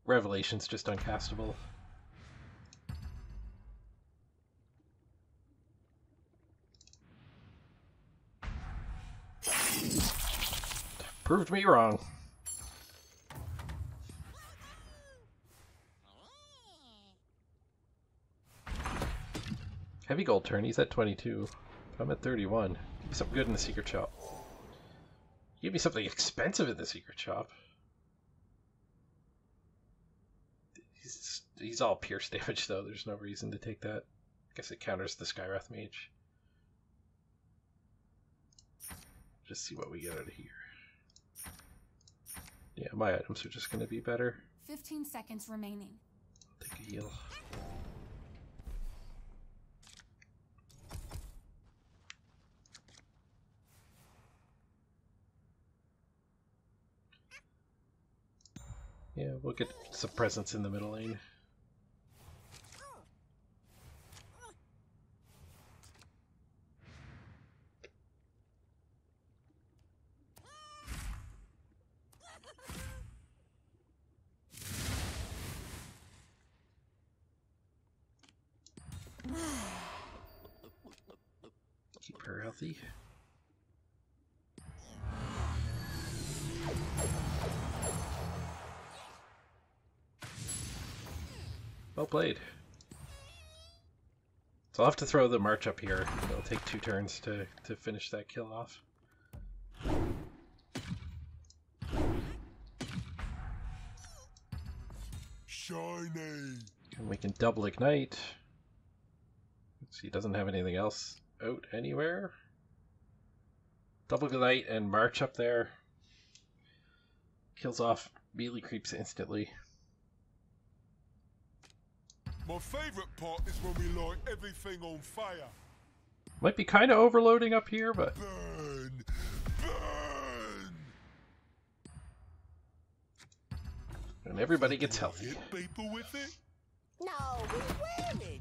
Speaker 1: Revelation's just uncastable. Proved me wrong. Heavy gold turn, he's at 22. I'm at 31. Give me something good in the secret shop. Give me something expensive in the secret shop. He's all pierce damage though, there's no reason to take that. I guess it counters the Skywrath Mage. Just see what we get out of here. Yeah, my items are just going to be better.
Speaker 3: 15 seconds remaining.
Speaker 1: I'll take a heal. Yeah, we'll get some presence in the middle lane. Keep her healthy. Well played. So I'll have to throw the march up here. It'll take 2 turns to finish that kill off.
Speaker 4: Shiny!
Speaker 1: And we can double ignite. So he doesn't have anything else out anywhere. Double ignite and march up there. Kills off melee creeps instantly.
Speaker 4: My favorite part is when we light everything on fire.
Speaker 1: Might be kind of overloading up here, but
Speaker 4: Burn! Burn!
Speaker 1: and everybody gets healthy.
Speaker 4: Hit people with it?
Speaker 7: No, we win.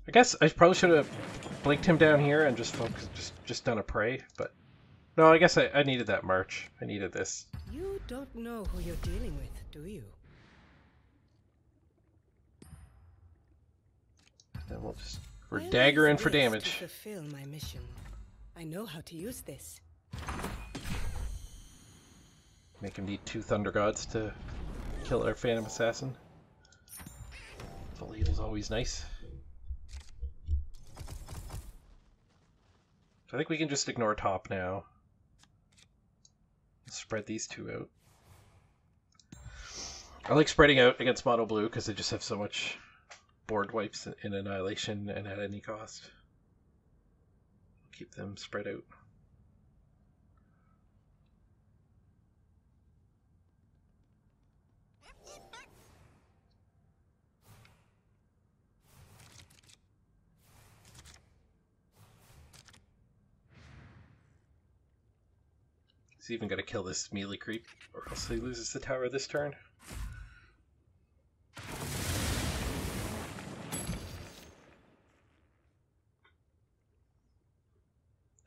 Speaker 1: I guess I probably should have blinked him down here and just focused, just done a prey, but no, I guess I needed that march. I needed this.
Speaker 5: You don't know who you're dealing with, do you?
Speaker 1: And we're daggering for damage.
Speaker 5: To fulfill my mission. I know how to use this.
Speaker 1: Make him need 2 Thunder Gods to kill our Phantom Assassin. Full heal's always nice. So I think we can just ignore top now. Spread these 2 out. I like spreading out against mono blue because they just have so much board wipes in Annihilation and at any cost. Keep them spread out. He's even got to kill this melee creep, or else he loses the tower this turn.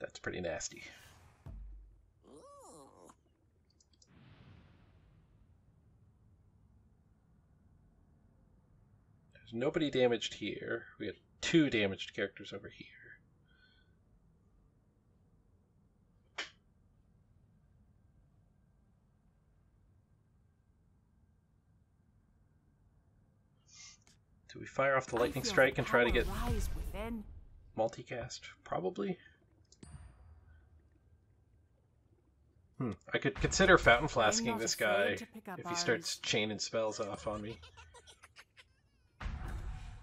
Speaker 1: That's pretty nasty. There's nobody damaged here. We had 2 damaged characters over here. Do we fire off the lightning strike and try to get multicast? Probably. I could consider fountain flasking
Speaker 10: not
Speaker 1: this
Speaker 10: afraid
Speaker 1: guy
Speaker 10: to pick up
Speaker 1: if he starts
Speaker 10: arms.
Speaker 1: chaining spells off on me.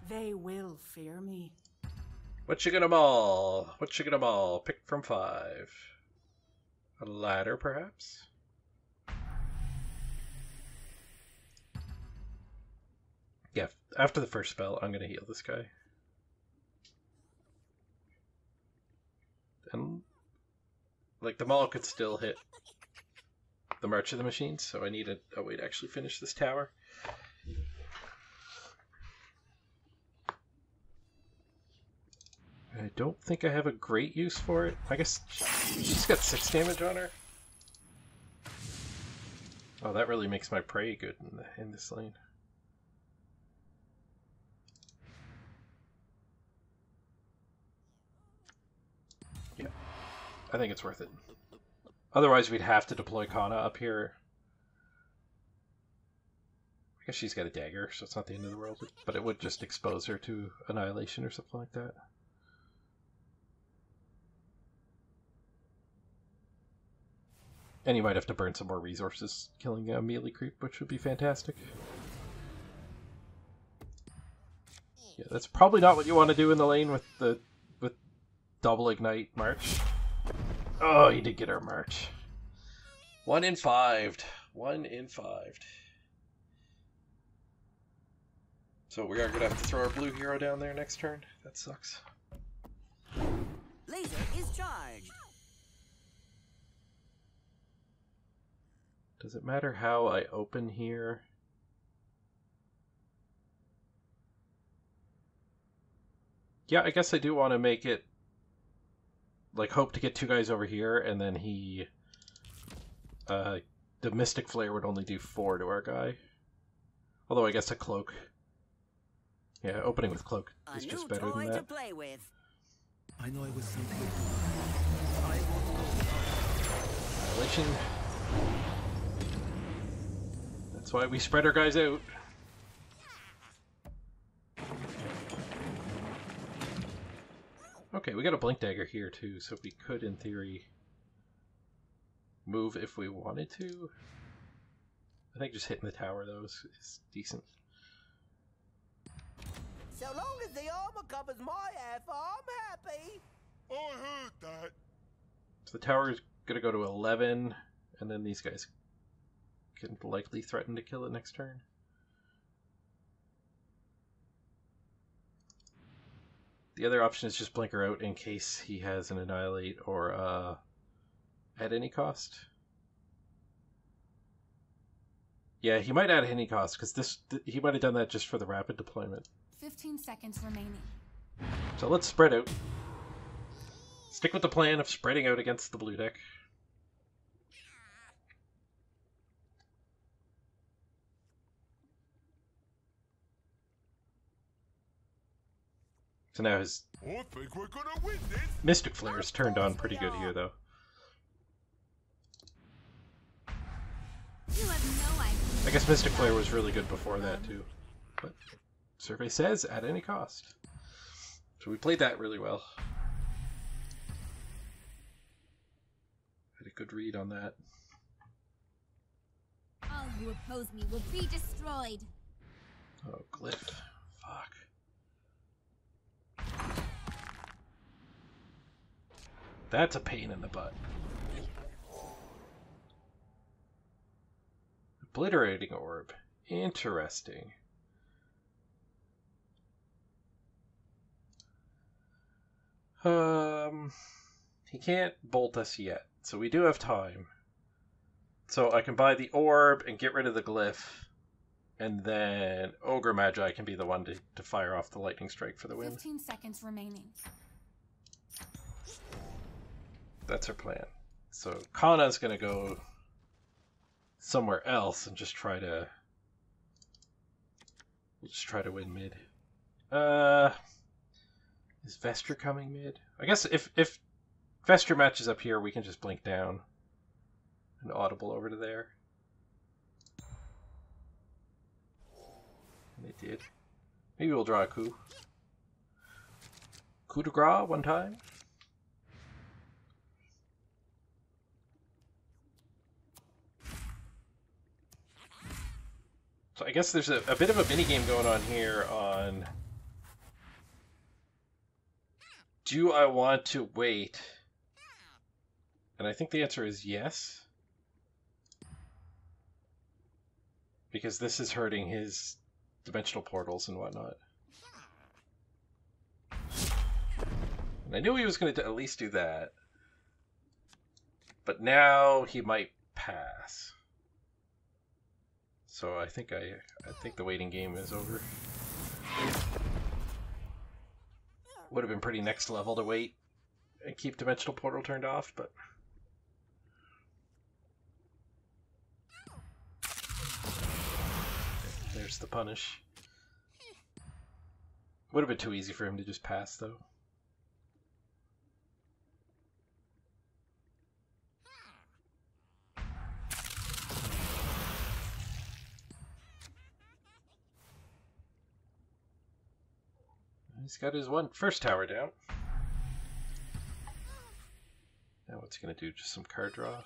Speaker 10: They will fear me.
Speaker 1: What you gonna maul? What you gonna maul? Pick from 5. A ladder, perhaps? Yeah, after the first spell, I'm gonna heal this guy. And, like, the maul could still hit the March of the Machines, so I need a way to actually finish this tower. I don't think I have a great use for it. I guess she's got 6 damage on her. Oh, that really makes my prey good in this lane. Yeah, I think it's worth it. Otherwise, we'd have to deploy Kana up here. I guess she's got a dagger, so it's not the end of the world. But it would just expose her to Annihilation or something like that. And you might have to burn some more resources killing a melee creep, which would be fantastic. Yeah, that's probably not what you want to do in the lane with double ignite March. Oh, he did get our March. 1 in 5. 1 in 5. So we are gonna have to throw our blue hero down there next turn. That sucks.
Speaker 7: Laser is charged.
Speaker 1: Does it matter how I open here? Yeah, I guess I do want to make it, like, hope to get 2 guys over here, and then he, the Mystic Flare would only do 4 to our guy. Although I guess a Cloak. Yeah, opening with Cloak is just better than that.
Speaker 7: To play with.
Speaker 6: I know I was something. I won't go.
Speaker 1: Annihilation. That's why we spread our guys out. Okay, we got a Blink Dagger here too, so we could, in theory, move if we wanted to. I think just hitting the tower, though, is decent.
Speaker 7: So long as the armor covers my half, I'm happy.
Speaker 4: I heard that.
Speaker 1: So the tower is going to go to 11, and then these guys can likely threaten to kill it next turn. The other option is just blink her out in case he has an Annihilate or at any cost. Yeah, he might add any cost because he might have done that just for the rapid deployment.
Speaker 3: 15 seconds remaining.
Speaker 1: So let's spread out. Stick with the plan of spreading out against the blue deck. So now his
Speaker 4: I think we're gonna win this.
Speaker 1: Mystic Flare is turned on pretty good here, though.
Speaker 8: You have no idea.
Speaker 1: I guess Mystic Flare was really good before that, too. But survey says at any cost. So we played that really well. Had a good read on that.
Speaker 8: All who oppose me will be destroyed.
Speaker 1: Oh, Glyph. Fuck. That's a pain in the butt. Obliterating Orb. Interesting. He can't bolt us yet, so we do have time. So I can buy the orb and get rid of the glyph, and then Ogre Magi can be the one to fire off the lightning strike for the win.
Speaker 3: 15 seconds remaining.
Speaker 1: That's our plan. So Kana's gonna go somewhere else and just try to win mid. Is Vestra coming mid? I guess if Vestra matches up here, we can just blink down and audible over to there. And they did. Maybe we'll draw a coup. Coup de grace one time. guess there's a bit of a mini game going on here on... Do I want to wait? And I think the answer is yes. Because this is hurting his dimensional portals and whatnot. And I knew he was going to at least do that. But now he might pass. So I think the waiting game is over. Would have been pretty next level to wait and keep dimensional portal turned off, but there's the punish. Would have been too easy for him to just pass, though. He's got his first tower down. Now what's he going to do? Just some card draw?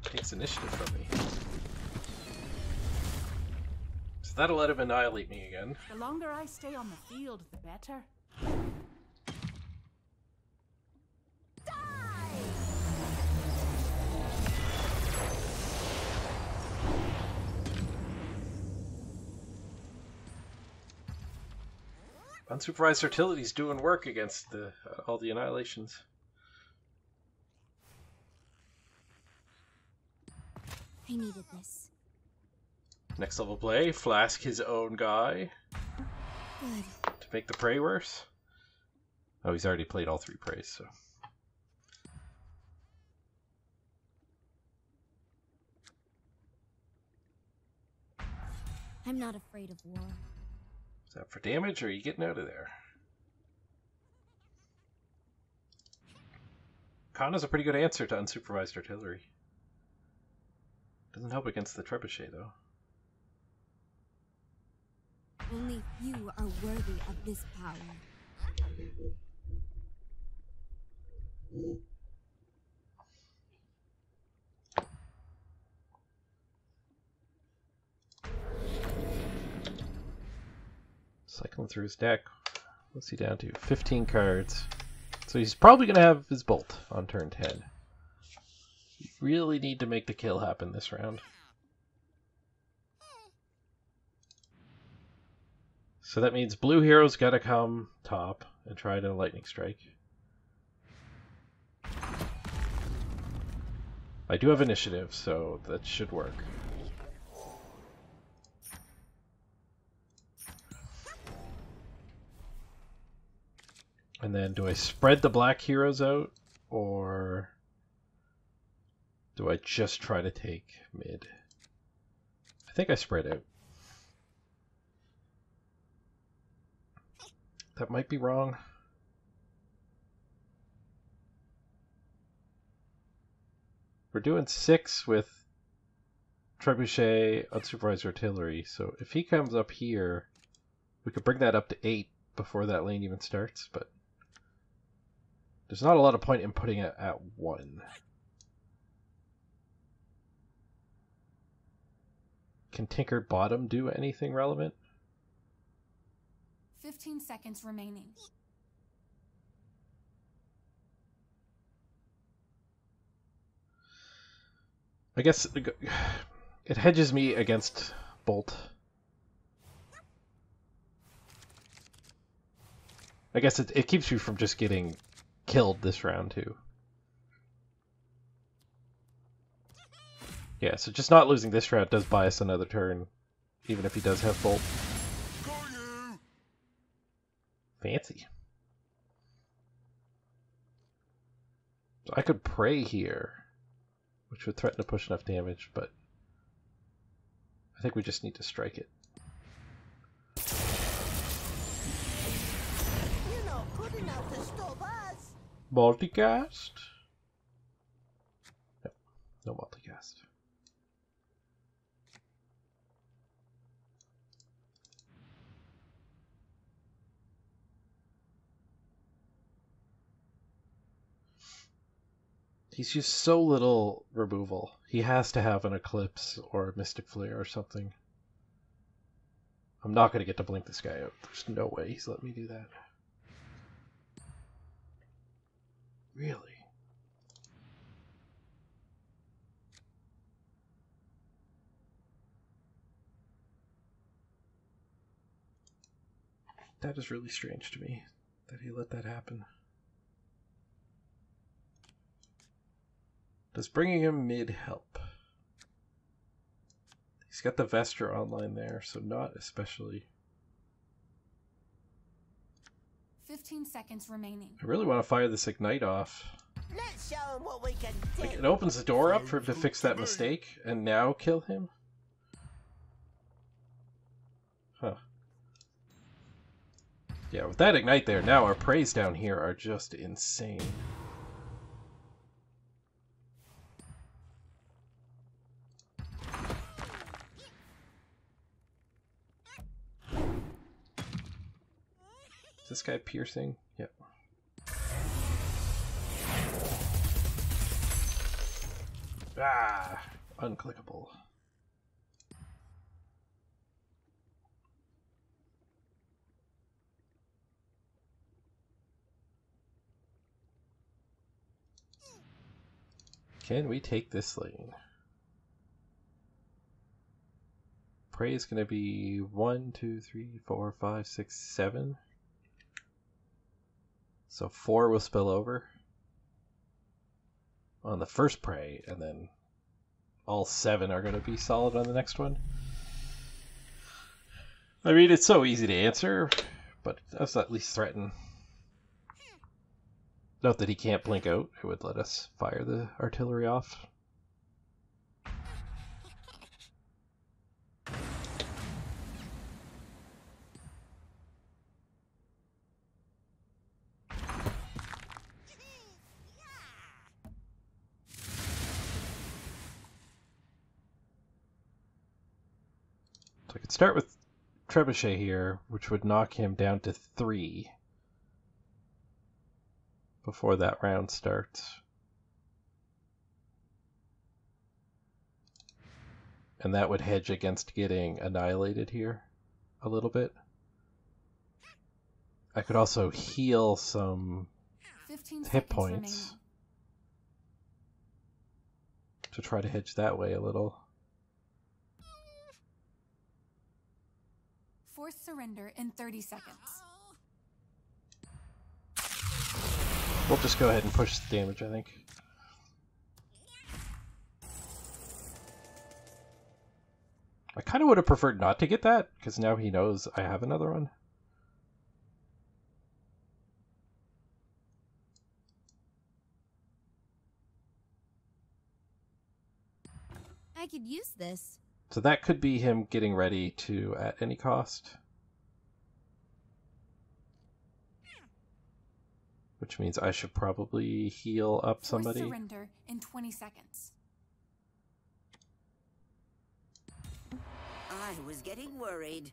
Speaker 1: Takes initiative from me. So that'll let him annihilate me again.
Speaker 10: The longer I stay on the field, the better.
Speaker 1: Unsupervised fertility's doing work against all the annihilations.
Speaker 8: I needed this.
Speaker 1: Next level play, Flask his own guy.
Speaker 8: Good.
Speaker 1: To make the prey worse. Oh, he's already played all 3 preys, so.
Speaker 8: I'm not afraid of war.
Speaker 1: Is that for damage, or are you getting out of there? Kana's a pretty good answer to unsupervised artillery. Doesn't help against the trebuchet, though.
Speaker 8: Only few are worthy of this power.
Speaker 1: Cycling through his deck. What's he down to? 15 cards. So he's probably going to have his bolt on turn 10. You really need to make the kill happen this round. So that means blue hero's got to come top and try to lightning strike. I do have initiative, so that should work. And then do I spread the black heroes out, or do I just try to take mid? I think I spread out. That might be wrong. We're doing 6 with Trebuchet, Unsupervised Artillery, so if he comes up here, we could bring that up to 8 before that lane even starts, but there's not a lot of point in putting it at 1. Can Tinker Bottom do anything relevant?
Speaker 3: 15 seconds remaining.
Speaker 1: I guess it hedges me against Bolt. I guess it keeps you from just getting killed this round too. Yeah, so just not losing this round does buy us another turn, even if he does have Bolt. Fancy. So I could pray here, which would threaten to push enough damage, but I think we just need to strike it.
Speaker 7: You're not good enough to stop us.
Speaker 1: Multicast? No, no multicast. He's used so little removal. He has to have an Eclipse or a Mystic Flare or something. I'm not going to get to blink this guy out. There's no way he's letting me do that. Really? That is really strange to me, that he let that happen. Does bringing him mid help? He's got the Vestra online there, so not especially.
Speaker 3: 15 seconds remaining.
Speaker 1: I really want to fire this Ignite off.
Speaker 7: Let's show him what we can do.
Speaker 1: Like, it opens the door up for him to fix that mistake, and now kill him? Huh. Yeah, with that Ignite there, now our praise down here are just insane. Is this guy piercing? Yep. Ah! Unclickable. Can we take this lane? Prey is going to be 1, 2, 3, 4, 5, 6, 7. So 4 will spill over on the first prey, and then all 7 are going to be solid on the next one. I mean, it's so easy to answer, but let's at least threaten. Note that he can't blink out. It would let us fire the artillery off. So I could start with Trebuchet here, which would knock him down to 3 before that round starts. And that would hedge against getting annihilated here a little bit. I could also heal some hit points to try to hedge that way a little.
Speaker 3: Force surrender in 30 seconds.
Speaker 1: We'll just go ahead and push the damage, I think. I kind of would have preferred not to get that, because now he knows I have another one.
Speaker 8: I could use this.
Speaker 1: So that could be him getting ready to at any cost. Which means I should probably heal up somebody.
Speaker 3: Force surrender in 20 seconds.
Speaker 2: I was getting worried.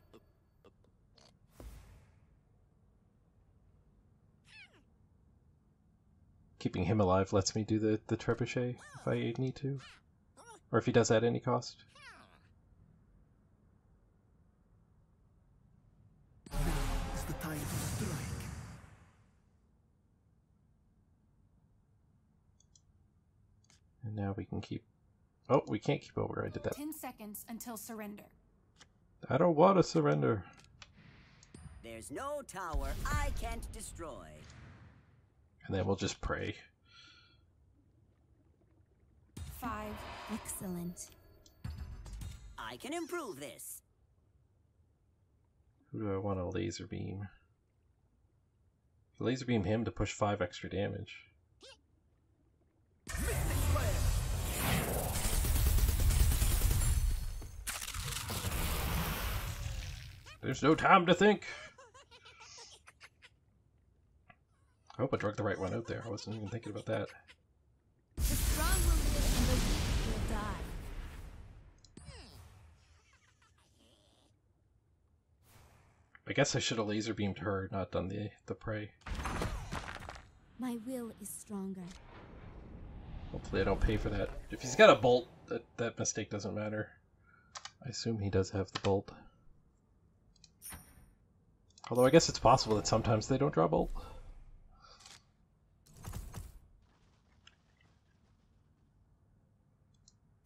Speaker 1: Keeping him alive lets me do the trebuchet if I need to. Or if he does at any cost.
Speaker 6: It's the time to strike.
Speaker 1: And now we can keep... Oh, we can't keep over. I did that.
Speaker 3: 10 seconds until surrender.
Speaker 1: I don't want to surrender.
Speaker 2: There's no tower I can't destroy.
Speaker 1: And then we'll just pray.
Speaker 3: 5.
Speaker 8: Excellent.
Speaker 2: I can improve this.
Speaker 1: Who do I want to laser beam? Laser beam him to push 5 extra damage. There's no time to think. I hope I drug the right one out there. I wasn't even thinking about that.
Speaker 8: The strong will live and the weak will die.
Speaker 1: I guess I should have laser beamed her, not done the prey.
Speaker 8: My will is stronger.
Speaker 1: Hopefully I don't pay for that. If he's got a bolt, that mistake doesn't matter. I assume he does have the bolt. Although I guess it's possible that sometimes they don't draw bolt.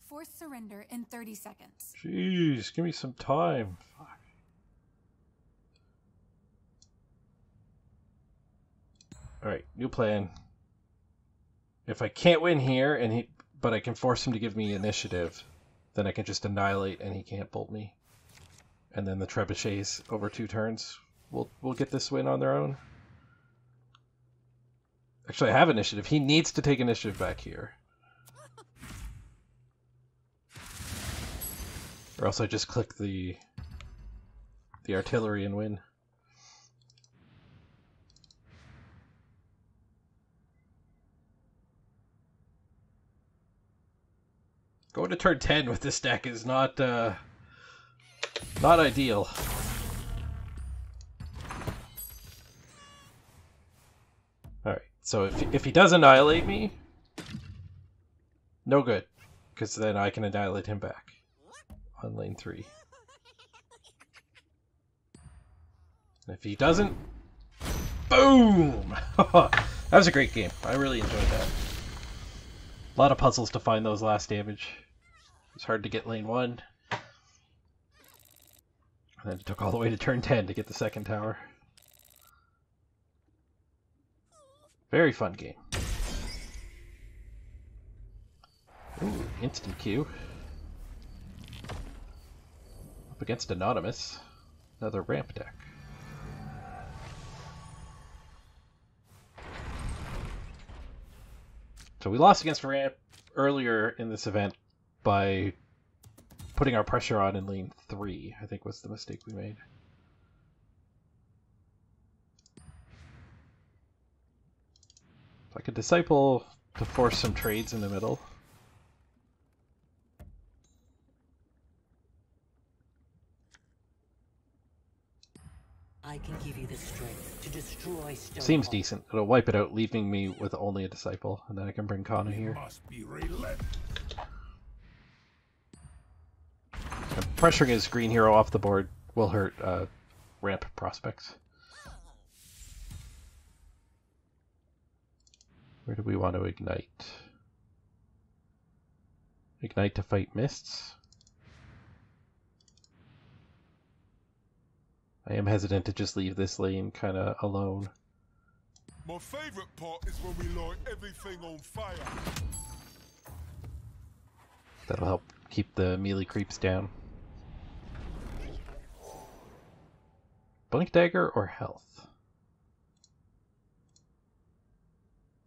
Speaker 3: Force surrender in 30 seconds.
Speaker 1: Jeez, give me some time. Fuck. Alright, new plan. If I can't win here, but I can force him to give me initiative, then I can just annihilate and he can't bolt me. And then the trebuchets over 2 turns will get this win on their own. Actually, I have initiative. He needs to take initiative back here. Or else I just click the artillery and win. Going to turn 10 with this deck is not ideal. Alright, so if he does annihilate me, no good, because then I can annihilate him back on lane 3. And if he doesn't, boom! That was a great game. I really enjoyed that. A lot of puzzles to find those last damage. It's hard to get lane 1. And then it took all the way to turn 10 to get the second tower. Very fun game. Ooh, instant queue. Up against Anonymous. Another ramp deck. So we lost against ramp earlier in this event by putting our pressure on in lane 3, I think was the mistake we made. I could disciple to force some trades in the middle.
Speaker 2: I can give you the strength to destroy stone.
Speaker 1: Seems decent. It'll wipe it out, leaving me with only a disciple, and then I can bring Kana here.
Speaker 4: Must be relentless.
Speaker 1: And pressuring his green hero off the board will hurt ramp prospects. Where do we want to ignite? Ignite to fight mists. I am hesitant to just leave this lane kind of alone.
Speaker 4: My favorite part is when we light everything on fire.
Speaker 1: That'll help keep the melee creeps down. Blink Dagger or health?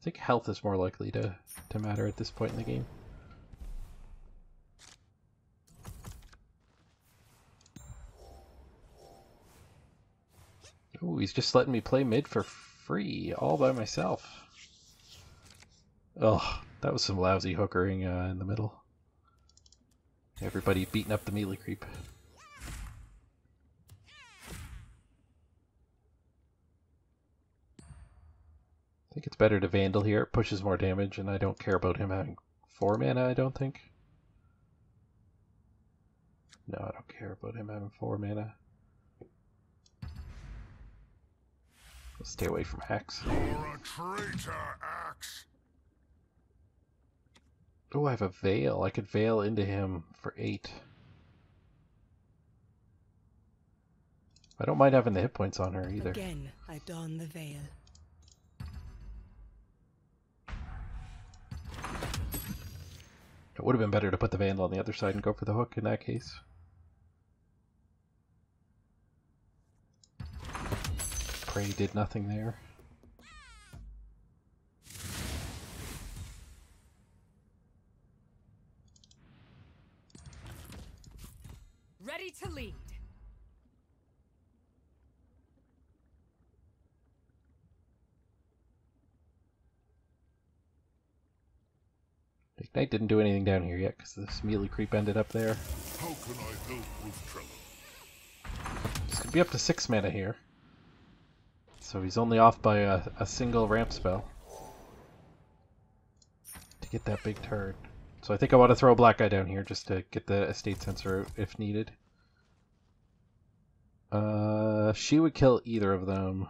Speaker 1: I think health is more likely to matter at this point in the game. Ooh, he's just letting me play mid for free, all by myself. Oh, that was some lousy hookering in the middle. Everybody beating up the melee creep. I think it's better to Vandal here. It pushes more damage, and I don't care about him having 4 mana, I don't think. No, I don't care about him having 4 mana. I'll stay away from Axe.
Speaker 4: You're a traitor, Axe.
Speaker 1: Oh, I have a Veil. I could Veil into him for 8. I don't mind having the hit points on her either.
Speaker 5: Again, I don the veil.
Speaker 1: It would have been better to put the Vandal on the other side and go for the hook in that case. Prey did nothing there.
Speaker 10: Ready to lead.
Speaker 1: Ignite didn't do anything down here yet because this melee creep ended up there.
Speaker 4: How can I help, Roof
Speaker 1: It's going to be up to 6 mana here. So he's only off by a single ramp spell. to get that big turn. So I think I want to throw a black guy down here just to get the estate sensor out if needed. She would kill either of them.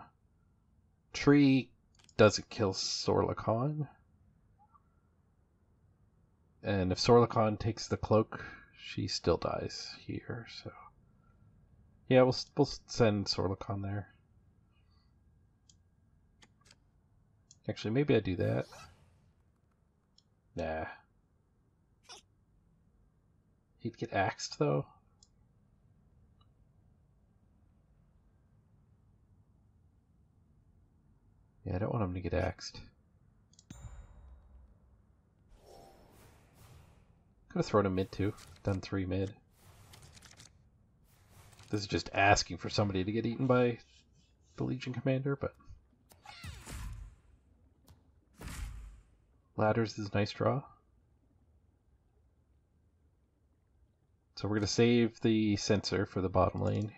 Speaker 1: Tree doesn't kill Sorlikon. And if Sorlikon takes the cloak, she still dies here, so... Yeah, we'll send Sorlikon there. Actually, maybe I do that. Nah. He'd get axed, though. Yeah, I don't want him to get axed. Could have thrown him mid, too. Done 3 mid. This is just asking for somebody to get eaten by the Legion Commander, but... Ladders is a nice draw. So we're going to save the sensor for the bottom lane.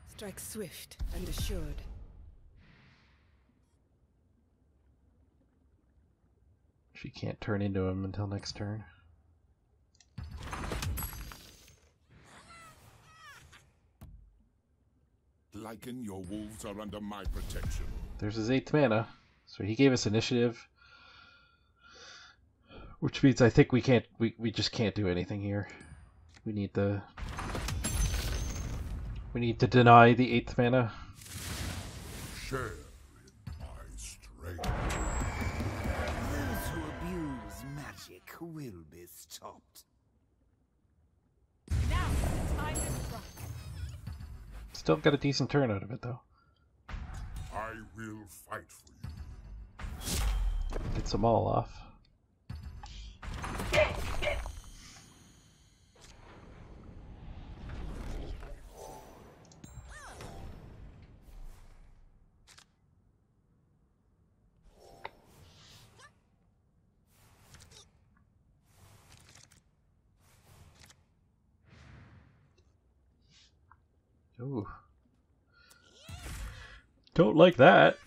Speaker 5: Strike swift and assured.
Speaker 1: She can't turn into him until next turn.
Speaker 4: Lycan, your wolves are under my protection.
Speaker 1: There's his 8th mana. So he gave us initiative. Which means I think we just can't do anything here. We need to deny the 8th mana.
Speaker 4: Share in my strength.
Speaker 6: Those who abuse magic will be stopped.
Speaker 10: Now the time is right.
Speaker 1: Still got a decent turn out of it, though.
Speaker 4: I will fight for you.
Speaker 1: Gets them all off. Ooh. Don't like that.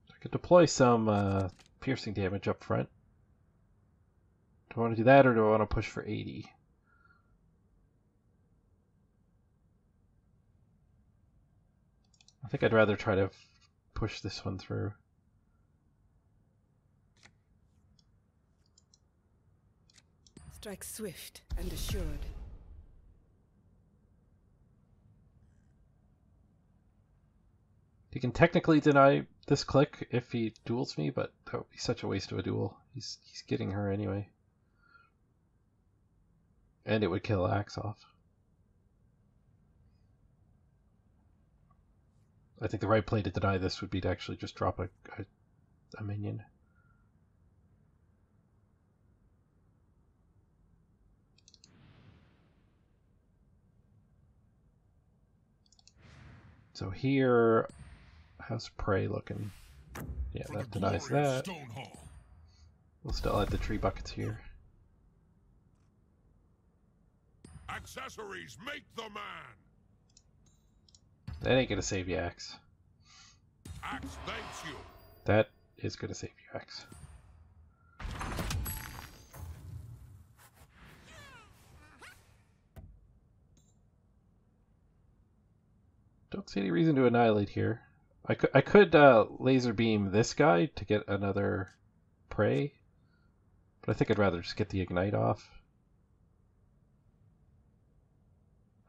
Speaker 1: I could deploy some piercing damage up front. Do I want to do that, or do I want to push for 80? I think I'd rather try to push this one through.
Speaker 5: Strike swift and assured.
Speaker 1: He can technically deny this click if he duels me, but that would be such a waste of a duel. He's getting her anyway. And it would kill Axe off. I think the right play to deny this would be to actually just drop a minion. So here, how's Prey looking? Yeah, that denies that. We'll still add the tree buckets here.
Speaker 4: Accessories make the man.
Speaker 1: That ain't gonna save you, Axe.
Speaker 4: Axe thanks you.
Speaker 1: That is gonna save you, Axe. Don't see any reason to annihilate here. I could laser beam this guy to get another prey, but I think I'd rather just get the ignite off.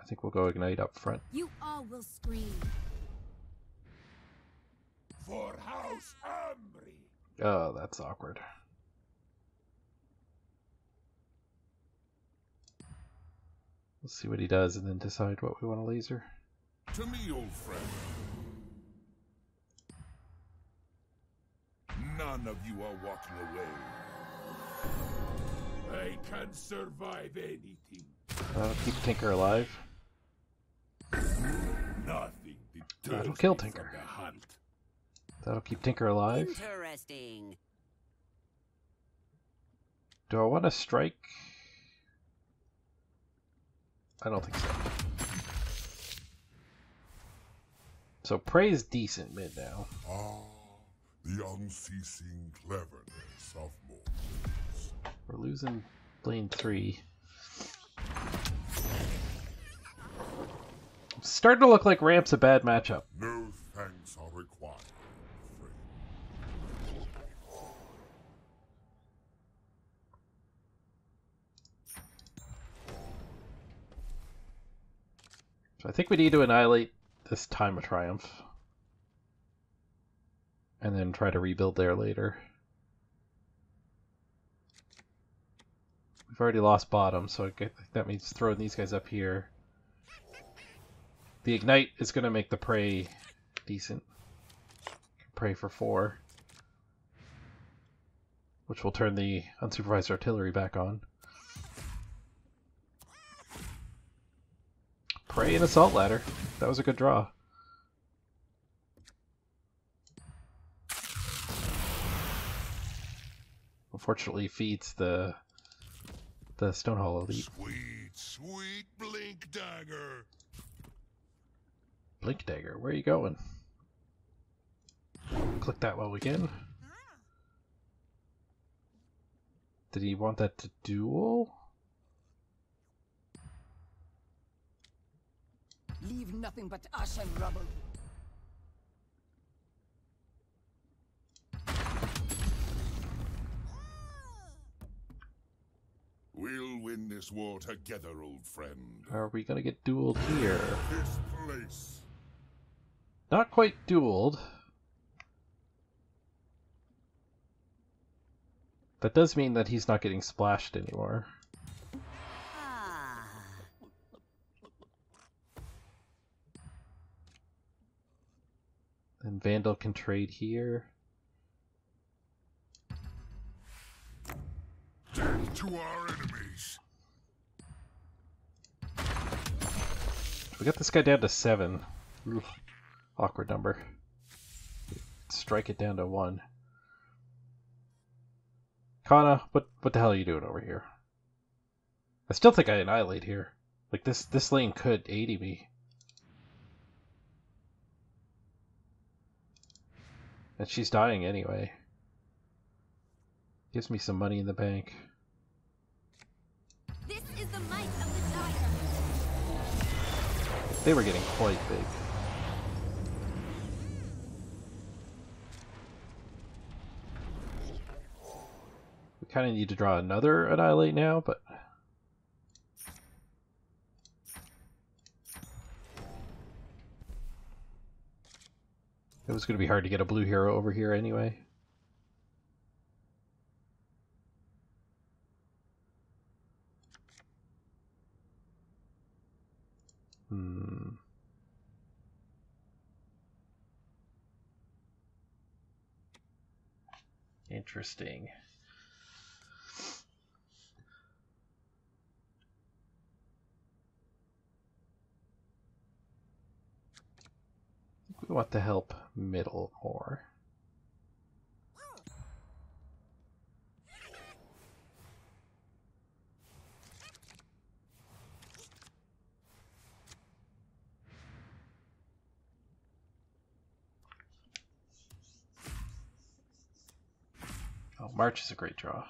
Speaker 1: I think we'll go ignite up front.
Speaker 8: You all will scream.
Speaker 4: For House Ambry.
Speaker 1: Oh, that's awkward. Let's see what he does and then decide what we want to laser.
Speaker 4: To me, old friend. None of you are walking away. I can survive anything.
Speaker 1: Keep Tinker alive.
Speaker 4: Nothing
Speaker 1: That'll kill Tinker. That'll keep Tinker alive.
Speaker 2: Interesting.
Speaker 1: Do I want to strike? I don't think so. So Prey is decent mid now.
Speaker 4: Ah, the unceasing cleverness of mortals.
Speaker 1: We're losing lane 3. Starting to look like Ramp's a bad matchup.
Speaker 4: No thanks are required, friend.
Speaker 1: So I think we need to annihilate this Time of Triumph. And then try to rebuild there later. We've already lost bottom, so that means throwing these guys up here. The Ignite is going to make the Prey decent. Prey for 4. Which will turn the unsupervised artillery back on. Prey and Assault Ladder. That was a good draw. Unfortunately feeds the Stonehall Elite.
Speaker 4: Sweet, sweet Blink Dagger.
Speaker 1: Blink Dagger, where are you going? Click that while we can. Did he want that to duel?
Speaker 10: Leave nothing but ash and rubble.
Speaker 4: We'll win this war together, old friend.
Speaker 1: Are we gonna get dueled here?
Speaker 4: This place.
Speaker 1: Not quite dueled. That does mean that he's not getting splashed anymore. And Vandal can trade here.
Speaker 4: Death to our enemies.
Speaker 1: We got this guy down to 7. Oof. Awkward number. Strike it down to 1. Kana, what the hell are you doing over here? I still think I annihilate here. Like this lane could 80 me. And she's dying anyway. Gives me some money in the bank.
Speaker 8: This is the might of the Dire.
Speaker 1: They were getting quite big. We kind of need to draw another Annihilate now, but... It was going to be hard to get a blue hero over here anyway. Interesting. We want to help middle more. Oh, March is a great draw.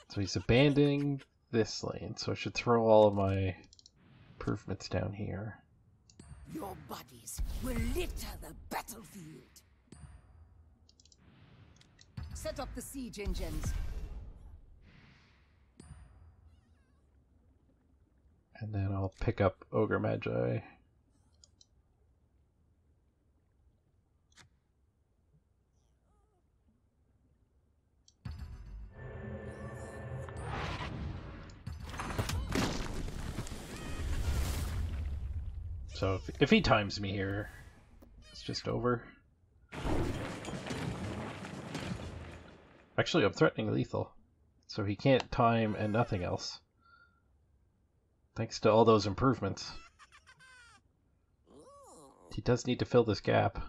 Speaker 1: So he's abandoning this lane, so I should throw all of my improvements down here.
Speaker 10: Your bodies will litter the battlefield. Set up the siege engines.
Speaker 1: And then I'll pick up Ogre Magi. So if he times me here, it's just over. Actually, I'm threatening lethal, so he can't time and nothing else. Thanks to all those improvements. He does need to fill this gap.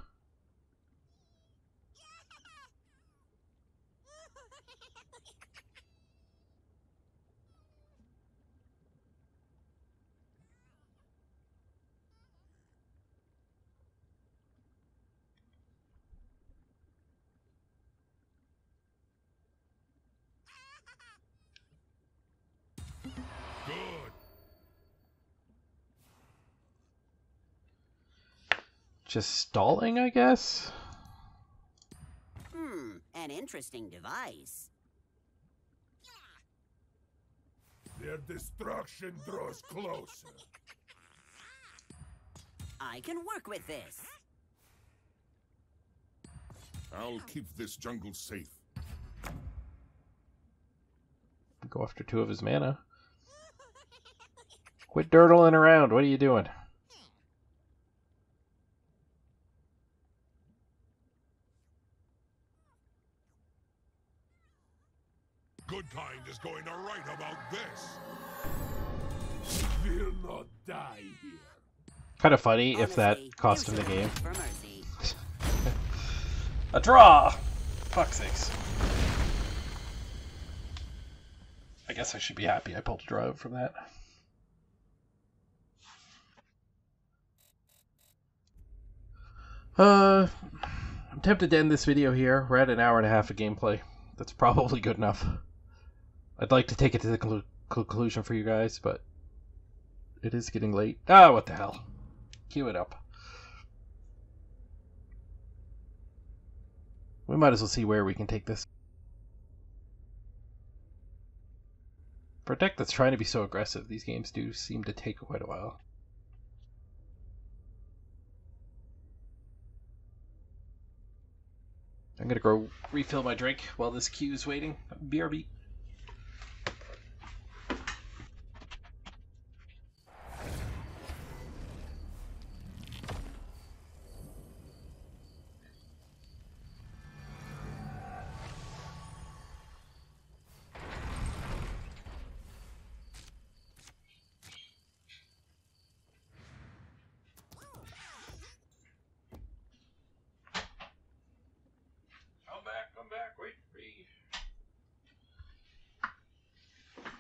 Speaker 1: Just stalling, I guess?
Speaker 11: An interesting device.
Speaker 4: Their destruction draws closer.
Speaker 11: I can work with this.
Speaker 4: I'll keep this jungle safe.
Speaker 1: Go after 2 of his mana. Quit dirtling around. What are you doing?
Speaker 4: Good kind is going to write about this. Will not die here.
Speaker 1: Kind of funny
Speaker 11: Honestly,
Speaker 1: if that cost him
Speaker 11: you
Speaker 1: the
Speaker 11: should
Speaker 1: game.
Speaker 11: ask for mercy.
Speaker 1: A draw! Fuck sakes. I guess I should be happy I pulled a draw out from that. I'm tempted to end this video here. We're at an hour and a half of gameplay. That's probably good enough. I'd like to take it to the conclusion for you guys, but it is getting late. Ah, what the hell. Cue it up. We might as well see where we can take this. For a deck that's trying to be so aggressive, these games do seem to take quite a while. I'm gonna go refill my drink while this queue is waiting. BRB. Come back, wait for me.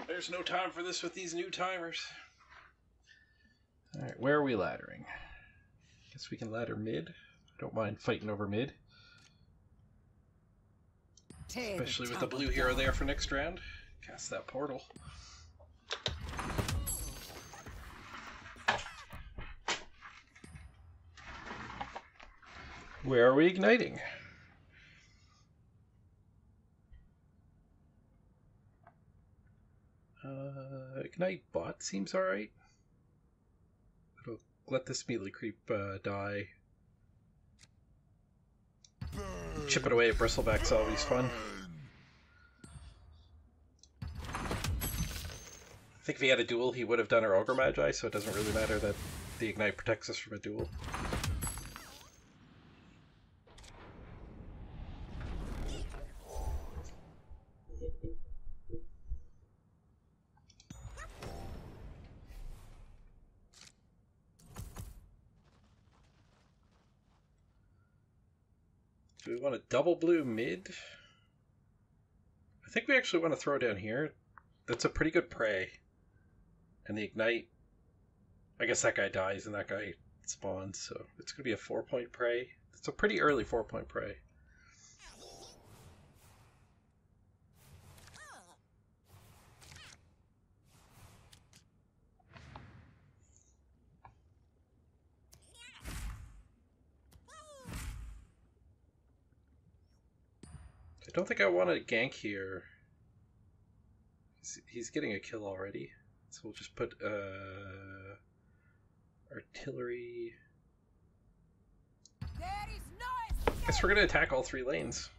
Speaker 1: There's no time for this with these new timers. Alright, where are we laddering? Guess we can ladder mid. I don't mind fighting over mid. Especially with the blue hero there for next round. Cast that portal. Where are we igniting? Ignite bot seems alright. It'll let this melee creep die. Chip it away at Bristleback's always fun. I think if he had a duel, he would have done our Ogre Magi, so it doesn't really matter that the Ignite protects us from a duel. Do we want a double blue mid? I think we actually want to throw down here. That's a pretty good prey. And the Ignite, I guess that guy dies and that guy spawns, so it's going to be a 4-point prey. It's a pretty early 4-point prey. I don't think I want to gank here. He's getting a kill already. So we'll just put artillery. Guess we're going to attack all 3 lanes.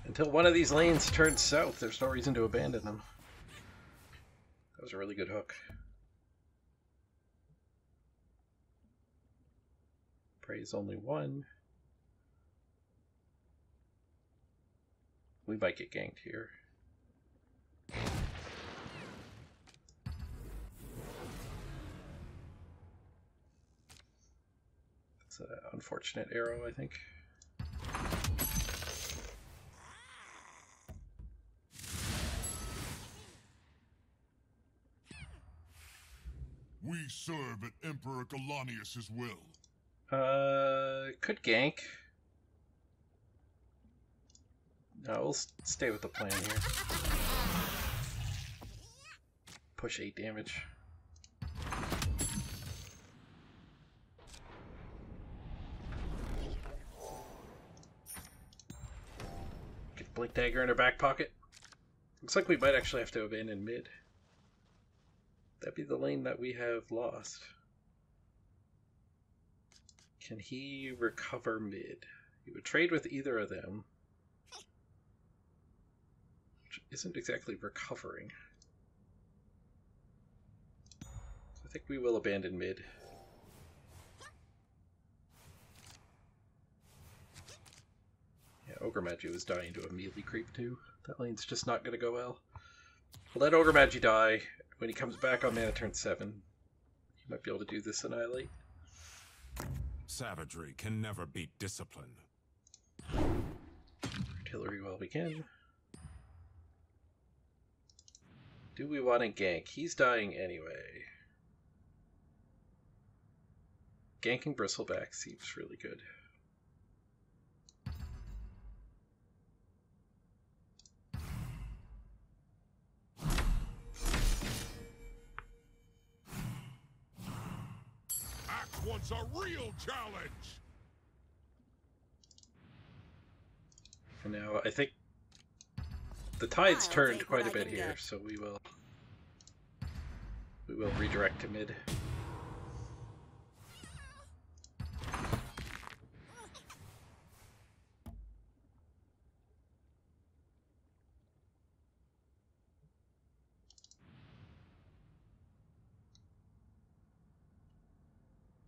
Speaker 1: Until one of these lanes turns south, there's no reason to abandon them. That was a really good hook. Prey is only 1. We might get ganked here. That's an unfortunate arrow, I think.
Speaker 4: We serve at Emperor Galanius' will.
Speaker 1: Could gank. No, we'll stay with the plan here. Push 8 damage. Blink Dagger in her back pocket. Looks like we might actually have to abandon mid. That'd be the lane that we have lost. Can he recover mid? He would trade with either of them. Which isn't exactly recovering. I think we will abandon mid. Yeah, Ogre Magi was dying to a melee creep too. That lane's just not going to go well. We'll let Ogre Magi die. When he comes back on mana turn 7, he might be able to do this Annihilate.
Speaker 9: Savagery can never beat discipline.
Speaker 1: Artillery while we can. Do we want to gank? He's dying anyway. Ganking Bristleback seems really good.
Speaker 4: Act wants a real challenge!
Speaker 1: And now I think the tide's turned quite a bit here, so we will redirect to mid.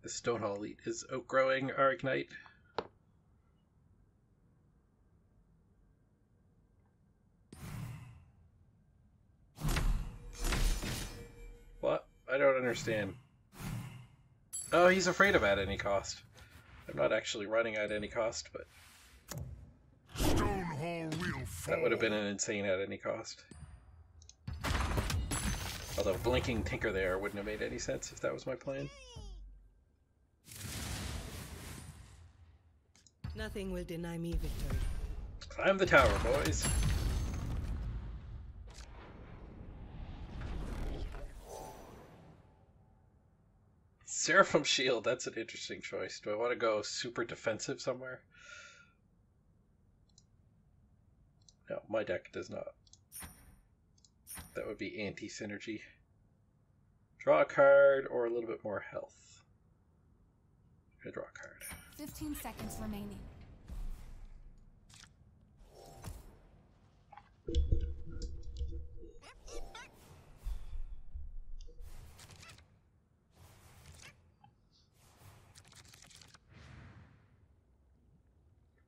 Speaker 1: The Stonehall Elite is outgrowing our Ignite. What? I don't understand. Oh, he's afraid of at any cost. I'm not actually running at any cost, but
Speaker 4: Stonehall will fall.
Speaker 1: that would have been an insane at any cost. Although blinking Tinker there wouldn't have made any sense if that was my plan.
Speaker 5: Nothing will deny me victory.
Speaker 1: Climb the tower, boys. Seraphim Shield, that's an interesting choice. Do I want to go super defensive somewhere? No, my deck does not. That would be anti-synergy. Draw a card or a little bit more health. I'm gonna draw a card.
Speaker 3: 15 seconds remaining.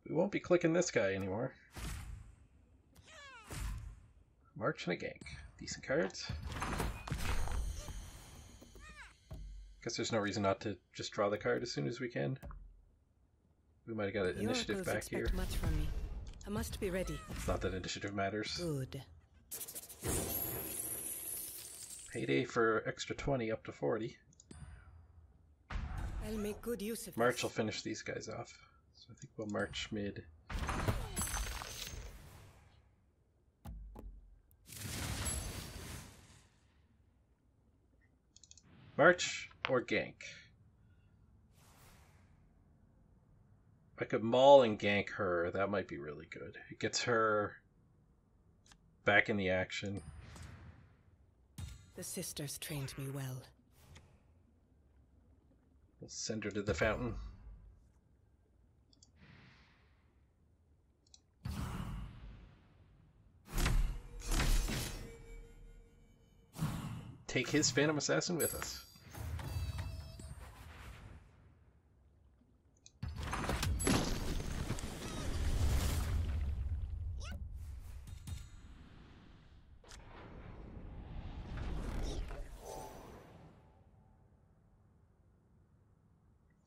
Speaker 1: We won't be clicking this guy anymore. March and a gank. Decent cards. Guess there's no reason not to just draw the card as soon as we can. We might have got an initiative back here.
Speaker 5: Much from me. I must be ready.
Speaker 1: It's not that initiative matters.
Speaker 5: Good.
Speaker 1: Payday for extra 20 up to 40.
Speaker 5: I'll make good use of
Speaker 1: March
Speaker 5: this.
Speaker 1: will finish these guys off. So I think we'll march mid. March or gank. I could maul and gank her. That might be really good. It gets her back in the action.
Speaker 5: The sisters trained me well.
Speaker 1: We'll send her to the fountain. Take his Phantom Assassin with us.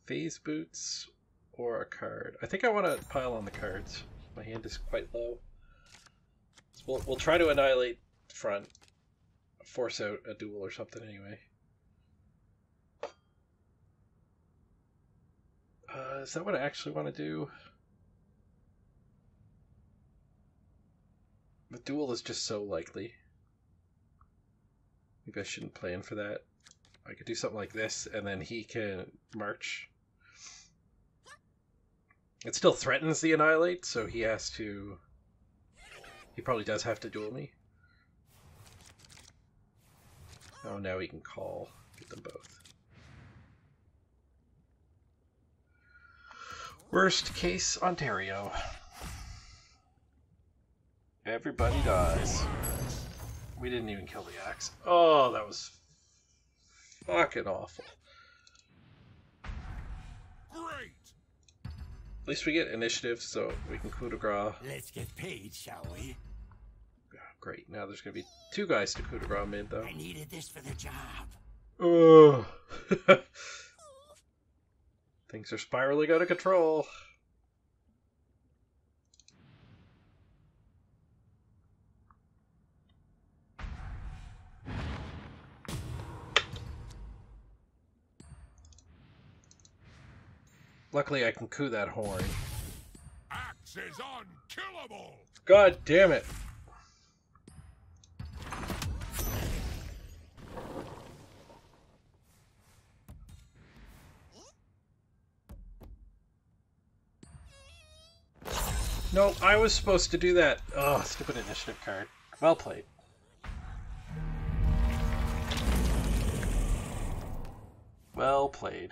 Speaker 1: Phase Boots or a card. I think I want to pile on the cards. My hand is quite low. So we'll try to annihilate the front. Force out a duel or something anyway. Is that what I actually want to do? The duel is just so likely. Maybe I shouldn't plan for that. I could do something like this, and then he can march. It still threatens the Annihilate, so he has to He probably does have to duel me. Oh, now he can call. Get them both. Worst case, Ontario. Everybody dies. We didn't even kill the axe. Oh, that was fucking awful.
Speaker 4: Great!
Speaker 1: At least we get initiative, so we can coup de grace.
Speaker 10: Let's get paid, shall we?
Speaker 1: Oh, great. Now there's going to be 2 guys to coup de grace mid, though.
Speaker 10: I needed this for the job.
Speaker 1: Ugh. Things are spiraling out of control. Luckily, I can coup that horn.
Speaker 4: Axe is unkillable!
Speaker 1: God damn it! No, I was supposed to do that. Oh, stupid initiative card. Well played. Well played.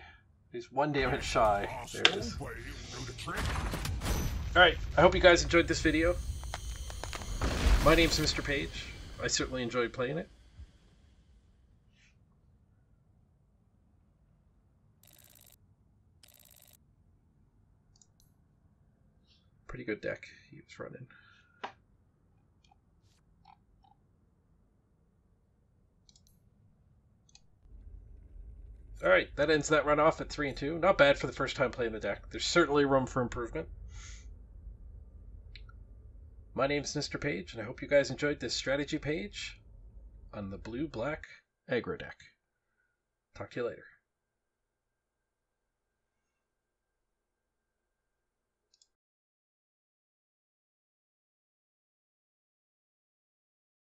Speaker 1: He's 1 damage shy. There it is. Alright, I hope you guys enjoyed this video. My name's Mr. Page. I certainly enjoyed playing it. Pretty good deck he was running. Alright, that ends that run off at 3-2. Not bad for the first time playing the deck. There's certainly room for improvement. My name's Mr. Page, and I hope you guys enjoyed this strategy page on the blue-black aggro deck. Talk to you later.